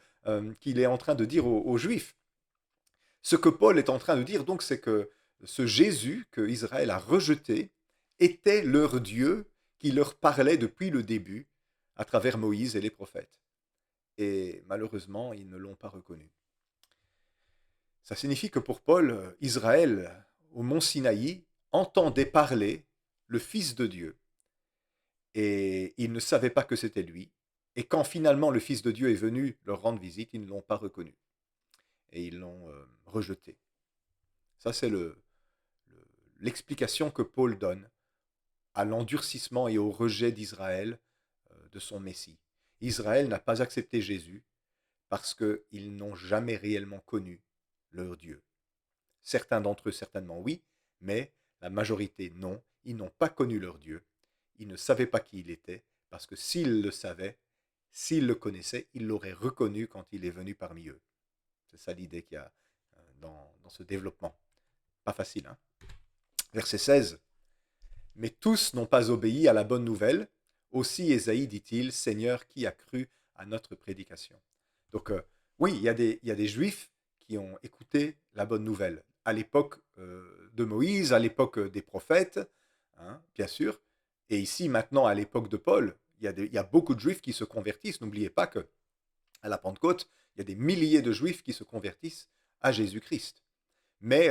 qu'il est en train de dire aux Juifs. Ce que Paul est en train de dire, donc, c'est que ce Jésus que Israël a rejeté était leur Dieu qui leur parlait depuis le début à travers Moïse et les prophètes. Et malheureusement, ils ne l'ont pas reconnu. Ça signifie que pour Paul, Israël, au mont Sinaï, entendait parler le Fils de Dieu. Et ils ne savaient pas que c'était lui. Et quand finalement le Fils de Dieu est venu leur rendre visite, ils ne l'ont pas reconnu. Et ils l'ont rejeté. Ça, c'est l'explication que Paul donne à l'endurcissement et au rejet d'Israël de son Messie. Israël n'a pas accepté Jésus parce qu'ils n'ont jamais réellement connu leur Dieu. Certains d'entre eux, certainement oui, mais la majorité non. Ils n'ont pas connu leur Dieu. Ils ne savaient pas qui il était, parce que s'ils le savaient, s'ils le connaissaient, ils l'auraient reconnu quand il est venu parmi eux. C'est ça l'idée qu'il y a dans ce développement. Pas facile, hein. Verset 16. Mais tous n'ont pas obéi à la bonne nouvelle. Aussi Ésaïe dit-il, Seigneur, qui a cru à notre prédication? Donc oui, il y a des Juifs qui ont écouté la bonne nouvelle à l'époque de Moïse, à l'époque des prophètes, hein, bien sûr. Et ici, maintenant, à l'époque de Paul, il y a beaucoup de Juifs qui se convertissent. N'oubliez pas que à la Pentecôte, il y a des milliers de Juifs qui se convertissent à Jésus-Christ. Mais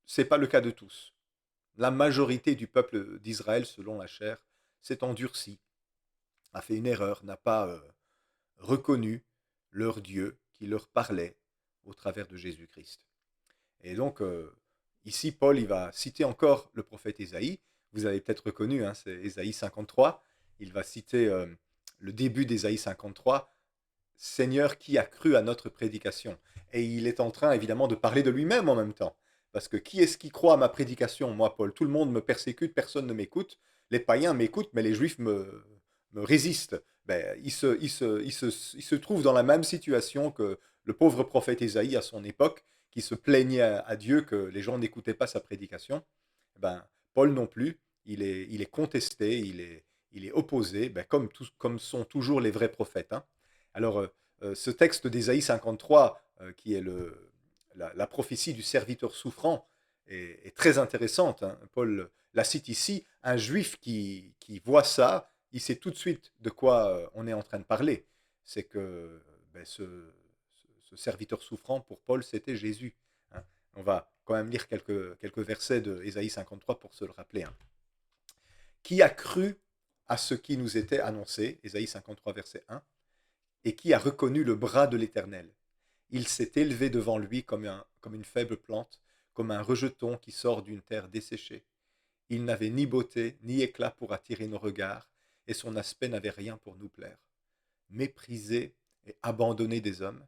ce n'est pas le cas de tous. La majorité du peuple d'Israël, selon la chair, s'est endurcie, a fait une erreur, n'a pas reconnu leur Dieu qui leur parlait au travers de Jésus-Christ. Et donc, ici, Paul, il va citer encore le prophète Ésaïe. Vous avez peut-être reconnu, hein, c'est Ésaïe 53. Il va citer le début d'Ésaïe 53. Seigneur, qui a cru à notre prédication? Et il est en train, évidemment, de parler de lui-même en même temps. Parce que qui est-ce qui croit à ma prédication? Moi, Paul, tout le monde me persécute, personne ne m'écoute. Les païens m'écoutent, mais les juifs me résistent. Il se trouve dans la même situation que le pauvre prophète Ésaïe à son époque, qui se plaignait à Dieu que les gens n'écoutaient pas sa prédication. Paul non plus, il est contesté, il est opposé, comme sont toujours les vrais prophètes. Hein. Alors, ce texte d'Ésaïe 53, qui est la prophétie du serviteur souffrant, est très intéressante. Hein. Paul la cite ici. Un juif qui voit ça, il sait tout de suite de quoi on est en train de parler. C'est que ce serviteur souffrant, pour Paul, c'était Jésus. Hein. On va quand même lire quelques versets de Ésaïe 53 pour se le rappeler. Hein. Qui a cru à ce qui nous était annoncé, Ésaïe 53, verset 1, et qui a reconnu le bras de l'Éternel? Il s'est élevé devant lui comme une faible plante, comme un rejeton qui sort d'une terre desséchée. Il n'avait ni beauté ni éclat pour attirer nos regards, et son aspect n'avait rien pour nous plaire. Méprisé et abandonné des hommes,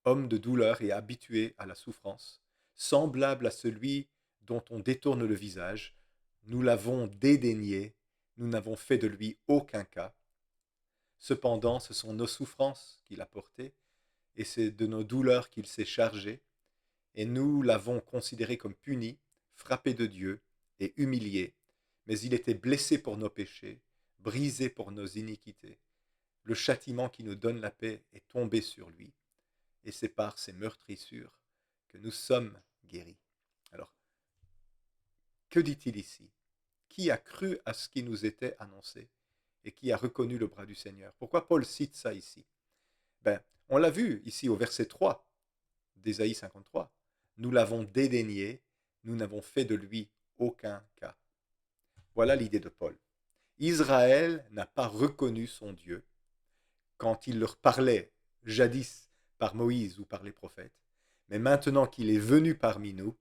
homme de douleur et habitué à la souffrance, semblable à celui dont on détourne le visage, nous l'avons dédaigné, nous n'avons fait de lui aucun cas. Cependant, ce sont nos souffrances qu'il a portées, et c'est de nos douleurs qu'il s'est chargé, et nous l'avons considéré comme puni, frappé de Dieu et humilié, mais il était blessé pour nos péchés, brisé pour nos iniquités. Le châtiment qui nous donne la paix est tombé sur lui, et c'est par ses meurtrissures que nous sommes guéris. Alors, que dit-il ici? Qui a cru à ce qui nous était annoncé et qui a reconnu le bras du Seigneur? Pourquoi Paul cite ça ici? On l'a vu ici au verset 3 d'Ésaïe 53. Nous l'avons dédaigné, nous n'avons fait de lui aucun cas. Voilà l'idée de Paul. Israël n'a pas reconnu son Dieu quand il leur parlait jadis par Moïse ou par les prophètes, mais maintenant qu'il est venu parmi nous,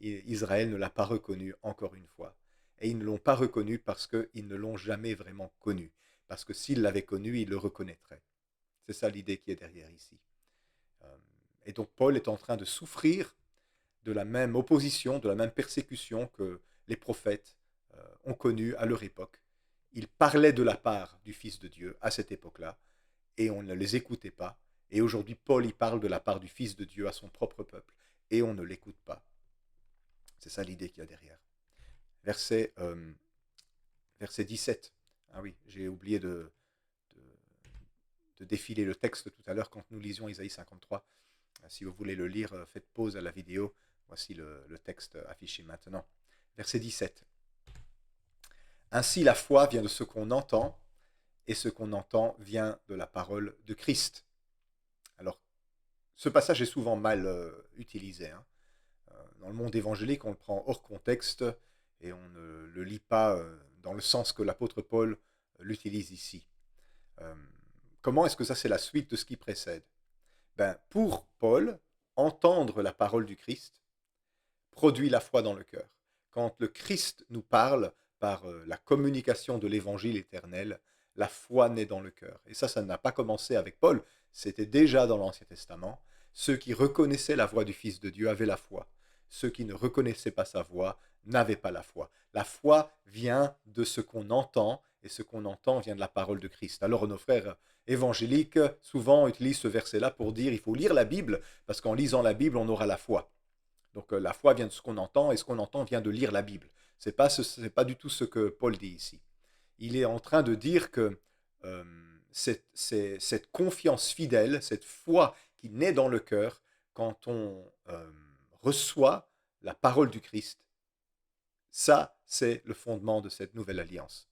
Israël ne l'a pas reconnu encore une fois. Et ils ne l'ont pas reconnu parce qu'ils ne l'ont jamais vraiment connu. Parce que s'ils l'avaient connu, ils le reconnaîtraient. C'est ça l'idée qui est derrière ici. Et donc Paul est en train de souffrir de la même opposition, de la même persécution que les prophètes ont connue à leur époque. Ils parlaient de la part du Fils de Dieu à cette époque-là, et on ne les écoutait pas. Et aujourd'hui, Paul y parle de la part du Fils de Dieu à son propre peuple, et on ne l'écoute pas. C'est ça l'idée qu'il y a derrière. Verset 17. Ah oui, j'ai oublié de défiler le texte tout à l'heure quand nous lisions Isaïe 53. Si vous voulez le lire, faites pause à la vidéo. Voici le texte affiché maintenant. Verset 17. Ainsi la foi vient de ce qu'on entend, et ce qu'on entend vient de la parole de Christ. Alors, ce passage est souvent mal utilisé. Dans le monde évangélique, on le prend hors contexte et on ne le lit pas dans le sens que l'apôtre Paul l'utilise ici. Comment est-ce que ça, c'est la suite de ce qui précède? Pour Paul, entendre la parole du Christ produit la foi dans le cœur. Quand le Christ nous parle par la communication de l'évangile éternel, la foi naît dans le cœur. Et ça n'a pas commencé avec Paul, c'était déjà dans l'Ancien Testament. Ceux qui reconnaissaient la voix du Fils de Dieu avaient la foi. Ceux qui ne reconnaissaient pas sa voix n'avaient pas la foi. La foi vient de ce qu'on entend, et ce qu'on entend vient de la parole de Christ. Alors nos frères évangéliques souvent utilisent ce verset-là pour dire il faut lire la Bible, parce qu'en lisant la Bible, on aura la foi. Donc la foi vient de ce qu'on entend, et ce qu'on entend vient de lire la Bible. Ce n'est pas du tout ce que Paul dit ici. Il est en train de dire que cette confiance fidèle, cette foi qui naît dans le cœur, quand on reçoit la parole du Christ, ça, c'est le fondement de cette nouvelle alliance.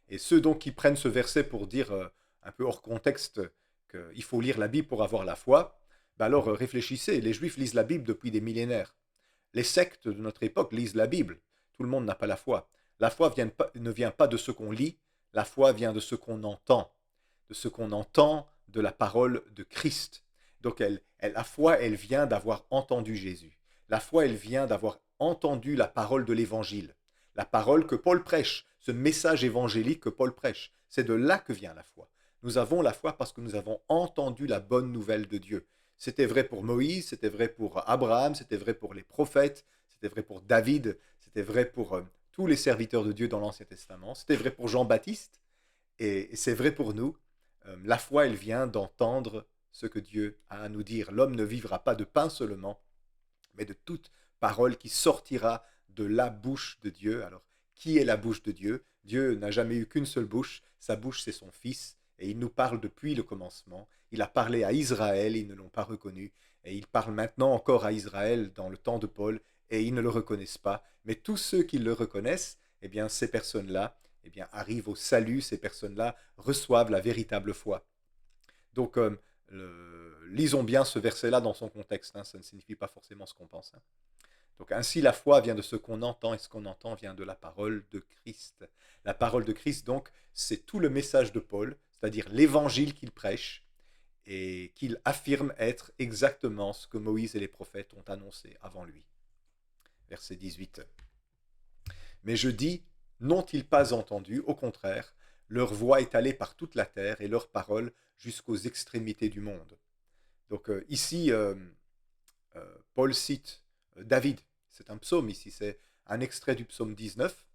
Et ceux donc qui prennent ce verset pour dire, un peu hors contexte, qu'il faut lire la Bible pour avoir la foi, alors réfléchissez, les Juifs lisent la Bible depuis des millénaires. Les sectes de notre époque lisent la Bible. Tout le monde n'a pas la foi. La foi ne vient pas de ce qu'on lit, la foi vient de ce qu'on entend, de la parole de Christ. Donc la foi, elle vient d'avoir entendu Jésus. La foi, elle vient d'avoir entendu la parole de l'Évangile. La parole que Paul prêche, ce message évangélique que Paul prêche. C'est de là que vient la foi. Nous avons la foi parce que nous avons entendu la bonne nouvelle de Dieu. C'était vrai pour Moïse, c'était vrai pour Abraham, c'était vrai pour les prophètes, c'était vrai pour David, c'était vrai pour tous les serviteurs de Dieu dans l'Ancien Testament, c'était vrai pour Jean-Baptiste, et c'est vrai pour nous. La foi, elle vient d'entendre ce que Dieu a à nous dire. L'homme ne vivra pas de pain seulement, mais de toute parole qui sortira de la bouche de Dieu. Alors, qui est la bouche de Dieu? Dieu n'a jamais eu qu'une seule bouche, sa bouche c'est son Fils, et il nous parle depuis le commencement. Il a parlé à Israël, ils ne l'ont pas reconnu, et il parle maintenant encore à Israël dans le temps de Paul, et ils ne le reconnaissent pas. Mais tous ceux qui le reconnaissent, eh bien ces personnes-là, eh bien, arrivent au salut, ces personnes-là reçoivent la véritable foi. Donc, lisons bien ce verset-là dans son contexte, ça ne signifie pas forcément ce qu'on pense. Donc ainsi la foi vient de ce qu'on entend, et ce qu'on entend vient de la parole de Christ. La parole de Christ, donc, c'est tout le message de Paul, c'est-à-dire l'évangile qu'il prêche, et qu'il affirme être exactement ce que Moïse et les prophètes ont annoncé avant lui. Verset 18. Mais je dis, n'ont-ils pas entendu? Au contraire, leur voix est allée par toute la terre, et leur parole jusqu'aux extrémités du monde. Donc ici, Paul cite David. C'est un psaume ici, c'est un extrait du psaume 19.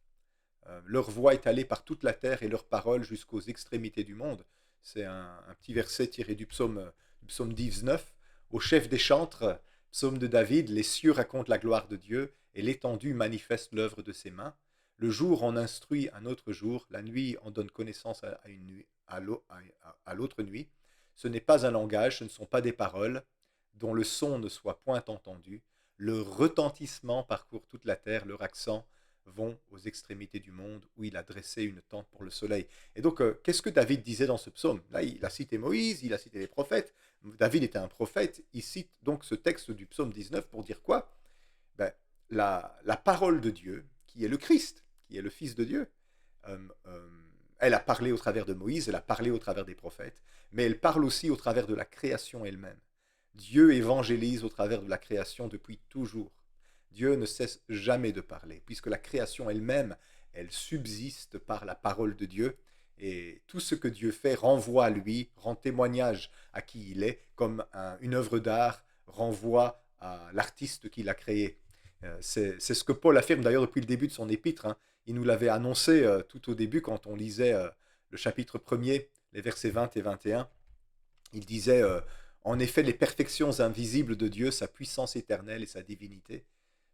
Leur voix est allée par toute la terre et leur parole jusqu'aux extrémités du monde. C'est un petit verset tiré du psaume 19. Au chef des chantres, psaume de David, les cieux racontent la gloire de Dieu et l'étendue manifeste l'œuvre de ses mains. Le jour en instruit un autre jour, la nuit en donne connaissance à une nuit, à l'autre nuit. Ce n'est pas un langage, ce ne sont pas des paroles, dont le son ne soit point entendu. Le retentissement parcourt toute la terre, leur accent vont aux extrémités du monde, où il a dressé une tente pour le soleil. Et donc, qu'est-ce que David disait dans ce psaume? Là, il a cité Moïse, il a cité les prophètes. David était un prophète. Il cite donc ce texte du psaume 19 pour dire quoi? Ben, la parole de Dieu, qui est le Christ, qui est le Fils de Dieu, euh, euh, elle a parlé au travers de Moïse, elle a parlé au travers des prophètes, mais elle parle aussi au travers de la création elle-même. Dieu évangélise au travers de la création depuis toujours. Dieu ne cesse jamais de parler, puisque la création elle-même, elle subsiste par la parole de Dieu, et tout ce que Dieu fait renvoie à lui, rend témoignage à qui il est, comme une œuvre d'art renvoie à l'artiste qui l'a créé. C'est ce que Paul affirme d'ailleurs depuis le début de son épître, hein. Il nous l'avait annoncé tout au début quand on lisait le chapitre 1er, les versets 20 et 21. Il disait en effet, les perfections invisibles de Dieu, sa puissance éternelle et sa divinité,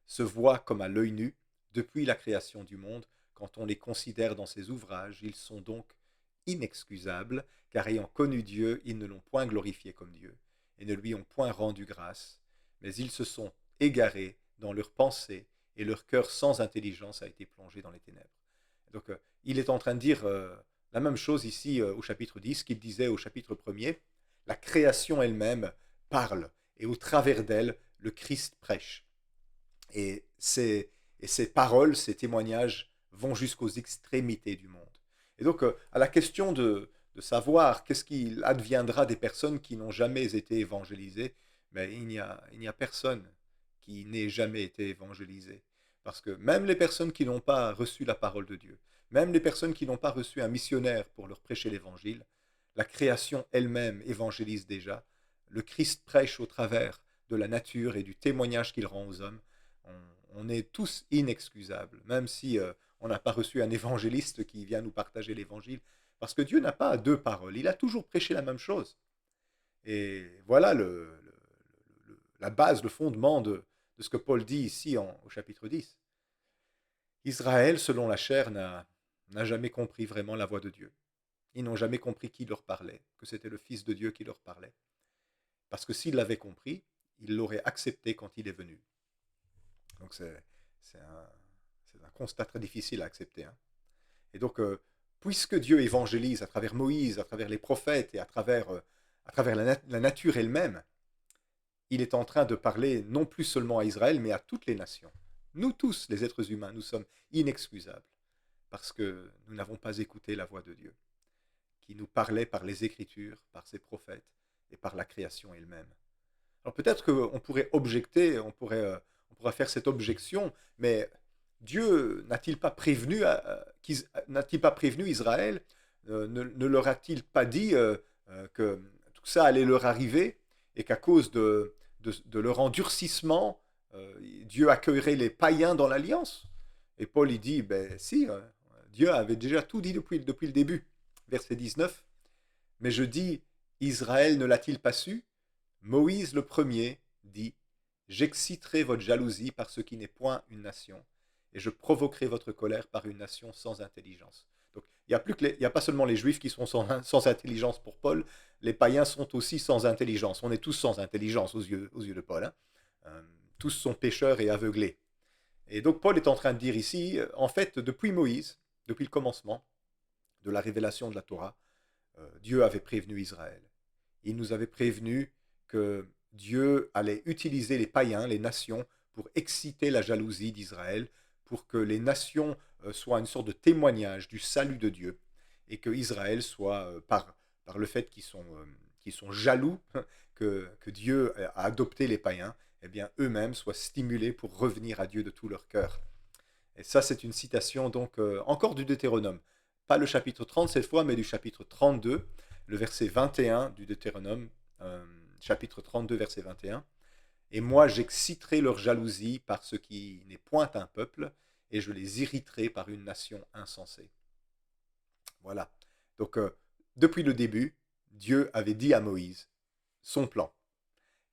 se voient comme à l'œil nu depuis la création du monde. Quand on les considère dans ses ouvrages, ils sont donc inexcusables, car ayant connu Dieu, ils ne l'ont point glorifié comme Dieu, et ne lui ont point rendu grâce, mais ils se sont égarés dans leurs pensées, et leur cœur sans intelligence a été plongé dans les ténèbres. Donc il est en train de dire la même chose ici au chapitre 10 qu'il disait au chapitre 1er. La création elle-même parle, et au travers d'elle, le Christ prêche. Et ces paroles, ces témoignages vont jusqu'aux extrémités du monde. Et donc, à la question de savoir qu'est-ce qu'il adviendra des personnes qui n'ont jamais été évangélisées, mais il n'y a personne qui n'ait jamais été évangélisé. Parce que même les personnes qui n'ont pas reçu la parole de Dieu, même les personnes qui n'ont pas reçu un missionnaire pour leur prêcher l'évangile, la création elle-même évangélise déjà. Le Christ prêche au travers de la nature et du témoignage qu'il rend aux hommes. On est tous inexcusables, même si on n'a pas reçu un évangéliste qui vient nous partager l'évangile, parce que Dieu n'a pas deux paroles, il a toujours prêché la même chose. Et voilà la base, le fondement de ce que Paul dit ici au chapitre 10. Israël, selon la chair, n'a jamais compris vraiment la voix de Dieu. Ils n'ont jamais compris qui leur parlait, que c'était le Fils de Dieu qui leur parlait. Parce que s'ils l'avaient compris, ils l'auraient accepté quand il est venu. Donc c'est un constat très difficile à accepter, hein. Et donc, puisque Dieu évangélise à travers Moïse, à travers les prophètes et à travers la nature elle-même, il est en train de parler non plus seulement à Israël, mais à toutes les nations. Nous tous, les êtres humains, nous sommes inexcusables parce que nous n'avons pas écouté la voix de Dieu, qui nous parlait par les Écritures, par ses prophètes et par la création elle-même. Alors peut-être qu'on pourrait objecter, on pourrait faire cette objection, mais Dieu n'a-t-il pas prévenu, n'a-t-il pas prévenu Israël? Ne leur a-t-il pas dit que tout ça allait leur arriver et qu'à cause de leur endurcissement, Dieu accueillerait les païens dans l'alliance? Et Paul il dit, ben si, Dieu avait déjà tout dit depuis le début. Verset 19, mais je dis, Israël ne l'a-t-il pas su? Moïse le premier dit, j'exciterai votre jalousie par ce qui n'est point une nation, et je provoquerai votre colère par une nation sans intelligence. Donc il n'y a pas seulement les juifs qui sont sans intelligence pour Paul, les païens sont aussi sans intelligence. On est tous sans intelligence aux yeux de Paul, hein. Tous sont pécheurs et aveuglés. Et donc Paul est en train de dire ici, en fait, depuis Moïse, depuis le commencement de la révélation de la Torah, Dieu avait prévenu Israël. Il nous avait prévenu que Dieu allait utiliser les païens, les nations, pour exciter la jalousie d'Israël, pour que les nations soient une sorte de témoignage du salut de Dieu, et que Israël soit, par le fait qu'ils sont jaloux que Dieu a adopté les païens, eh bien eux-mêmes soient stimulés pour revenir à Dieu de tout leur cœur. Et ça, c'est une citation donc encore du Deutéronome. Pas le chapitre 30 cette fois, mais du chapitre 32, le verset 21 du Deutéronome, chapitre 32, verset 21. Et moi, j'exciterai leur jalousie par ce qui n'est point un peuple, et je les irriterai par une nation insensée. Voilà. Donc, depuis le début, Dieu avait dit à Moïse son plan,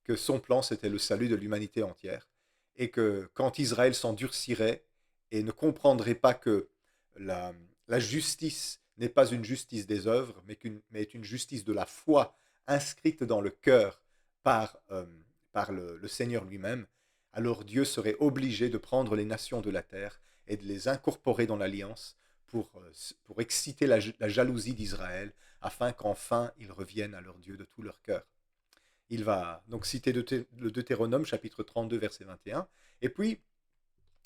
que son plan c'était le salut de l'humanité entière, et que quand Israël s'endurcirait et ne comprendrait pas que la, la justice n'est pas une justice des œuvres, mais est une justice de la foi inscrite dans le cœur par, par le Seigneur lui-même, alors Dieu serait obligé de prendre les nations de la terre et de les incorporer dans l'alliance pour exciter la jalousie d'Israël, afin qu'enfin ils reviennent à leur Dieu de tout leur cœur. Il va donc citer le Deutéronome chapitre 32 verset 21, et puis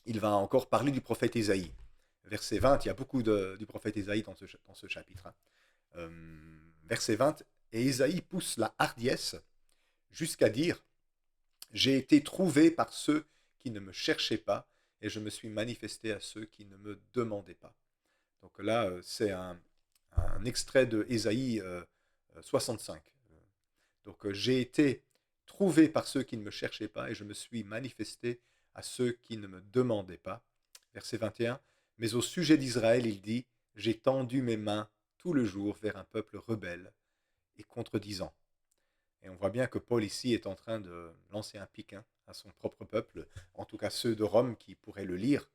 il va encore parler du prophète Ésaïe. Verset 20, il y a beaucoup du prophète Ésaïe dans ce chapitre. Verset 20, et Ésaïe pousse la hardiesse jusqu'à dire « J'ai été trouvé par ceux qui ne me cherchaient pas, et je me suis manifesté à ceux qui ne me demandaient pas. » Donc là, c'est un extrait de Ésaïe 65. Donc j'ai été trouvé par ceux qui ne me cherchaient pas et je me suis manifesté à ceux qui ne me demandaient pas. Verset 21. Mais au sujet d'Israël, il dit, j'ai tendu mes mains tout le jour vers un peuple rebelle et contredisant. Et on voit bien que Paul ici est en train de lancer un pic à son propre peuple, en tout cas ceux de Rome qui pourraient le lire,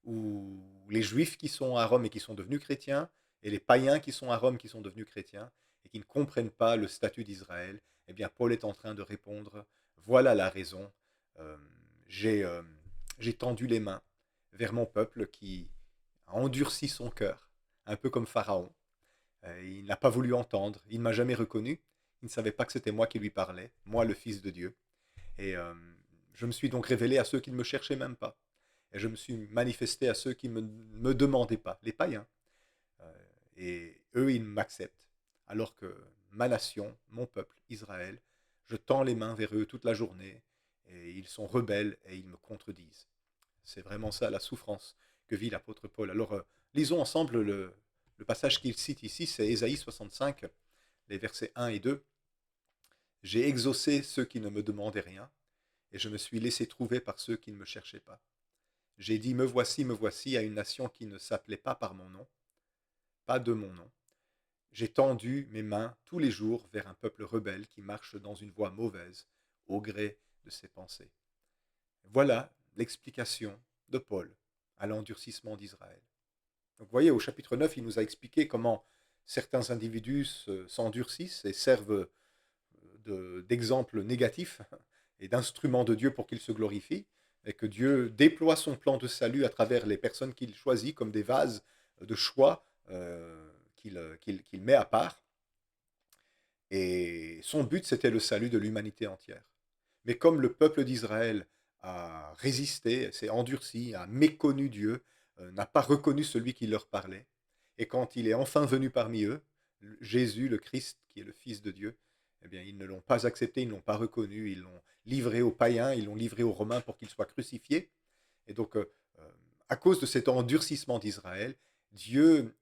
ou les juifs qui sont à Rome et qui sont devenus chrétiens, et les païens qui sont à Rome qui sont devenus chrétiens, et qui ne comprennent pas le statut d'Israël. Eh bien, Paul est en train de répondre, voilà la raison, euh, j'ai tendu les mains vers mon peuple qui a endurci son cœur, un peu comme Pharaon. Il n'a pas voulu entendre, il ne m'a jamais reconnu, il ne savait pas que c'était moi qui lui parlais, moi le Fils de Dieu. Et je me suis donc révélé à ceux qui ne me cherchaient même pas. Et je me suis manifesté à ceux qui ne me demandaient pas, les païens. Et eux, ils m'acceptent. Alors que ma nation, mon peuple, Israël, je tends les mains vers eux toute la journée, et ils sont rebelles et ils me contredisent. C'est vraiment ça la souffrance que vit l'apôtre Paul. Alors, lisons ensemble le passage qu'il cite ici, c'est Ésaïe 65, les versets 1 et 2. J'ai exaucé ceux qui ne me demandaient rien, et je me suis laissé trouver par ceux qui ne me cherchaient pas. J'ai dit, me voici à une nation qui ne s'appelait pas par mon nom, pas de mon nom. J'ai tendu mes mains tous les jours vers un peuple rebelle qui marche dans une voie mauvaise, au gré de ses pensées. Voilà l'explication de Paul à l'endurcissement d'Israël. Donc vous voyez, au chapitre 9, il nous a expliqué comment certains individus s'endurcissent et servent d'exemples négatifs et d'instruments de Dieu pour qu'il se glorifie, et que Dieu déploie son plan de salut à travers les personnes qu'il choisit comme des vases de choix qu'il met à part. Et son but, c'était le salut de l'humanité entière. Mais comme le peuple d'Israël a résisté, s'est endurci, a méconnu Dieu, n'a pas reconnu celui qui leur parlait, et quand il est enfin venu parmi eux, Jésus, le Christ, qui est le Fils de Dieu, eh bien, ils ne l'ont pas accepté, ils ne l'ont pas reconnu, ils l'ont livré aux païens, ils l'ont livré aux Romains pour qu'il soit crucifié. Et donc, à cause de cet endurcissement d'Israël, Dieu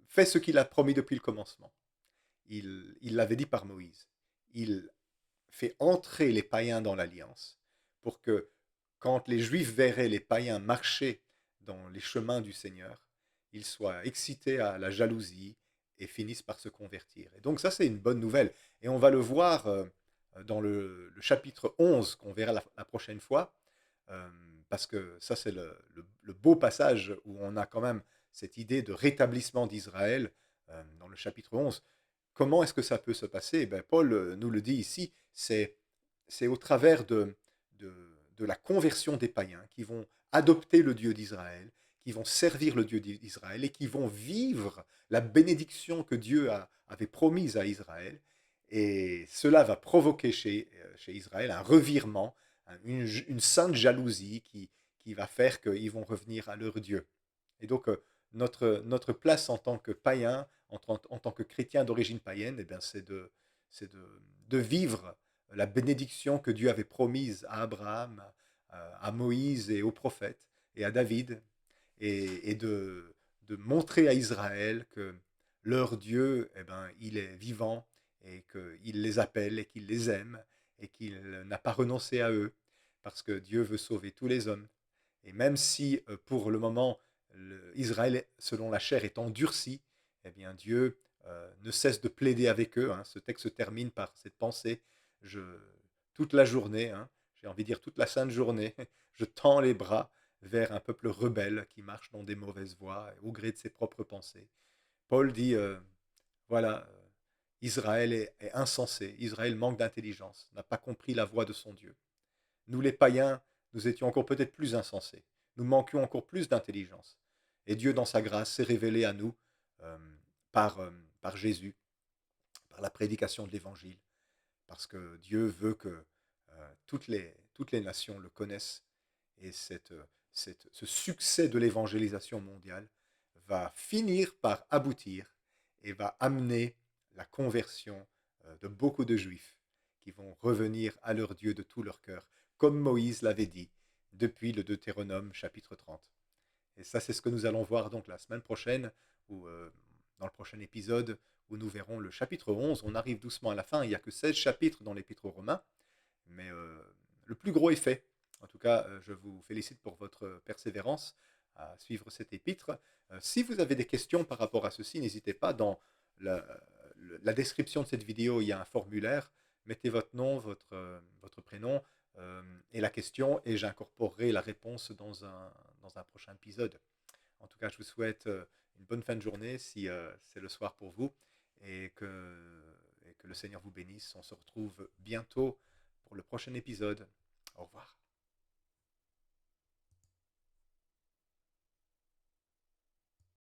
fait ce qu'il a promis depuis le commencement. Il l'avait dit par Moïse. Il fait entrer les païens dans l'alliance pour que quand les Juifs verraient les païens marcher dans les chemins du Seigneur, ils soient excités à la jalousie et finissent par se convertir. Et donc ça, c'est une bonne nouvelle. Et on va le voir dans le chapitre 11 qu'on verra la prochaine fois, euh, parce que ça, c'est le beau passage où on a quand même cette idée de rétablissement d'Israël dans le chapitre 11. Comment est-ce que ça peut se passer? Eh bien, Paul nous le dit ici, c'est au travers de, de la conversion des païens qui vont adopter le Dieu d'Israël, qui vont servir le Dieu d'Israël et qui vont vivre la bénédiction que Dieu avait promise à Israël. Et cela va provoquer chez Israël un revirement, une sainte jalousie qui va faire qu'ils vont revenir à leur Dieu. Et donc, notre place en tant que païen, en tant que chrétien d'origine païenne, eh bien, c'est de vivre la bénédiction que Dieu avait promise à Abraham, à Moïse et aux prophètes et à David, et de montrer à Israël que leur Dieu, eh ben, il est vivant et qu'il les appelle et qu'il les aime et qu'il n'a pas renoncé à eux parce que Dieu veut sauver tous les hommes. Et même si pour le moment Israël, selon la chair, est endurci, eh bien Dieu ne cesse de plaider avec eux. Hein. Ce texte se termine par cette pensée. Je, toute la journée, hein, j'ai envie de dire toute la sainte journée, je tends les bras vers un peuple rebelle qui marche dans des mauvaises voies, au gré de ses propres pensées. Paul dit, voilà, Israël est insensé, Israël manque d'intelligence, n'a pas compris la voix de son Dieu. Nous les païens, nous étions encore peut-être plus insensés, nous manquions encore plus d'intelligence. Et Dieu, dans sa grâce, s'est révélé à nous euh, par Jésus, par la prédication de l'Évangile, parce que Dieu veut que toutes les nations le connaissent, et ce succès de l'évangélisation mondiale va finir par aboutir et va amener la conversion de beaucoup de Juifs qui vont revenir à leur Dieu de tout leur cœur, comme Moïse l'avait dit depuis le Deutéronome chapitre 30. Et ça, c'est ce que nous allons voir donc la semaine prochaine, ou dans le prochain épisode, où nous verrons le chapitre 11. On arrive doucement à la fin, il n'y a que 16 chapitres dans l'Épître aux Romains, mais le plus gros est fait. En tout cas, je vous félicite pour votre persévérance à suivre cet épître. Si vous avez des questions par rapport à ceci, n'hésitez pas. Dans la description de cette vidéo, il y a un formulaire. Mettez votre nom, votre prénom et la question, et j'incorporerai la réponse dans un prochain épisode. En tout cas, je vous souhaite une bonne fin de journée si c'est le soir pour vous, et que le Seigneur vous bénisse. On se retrouve bientôt pour le prochain épisode. Au revoir.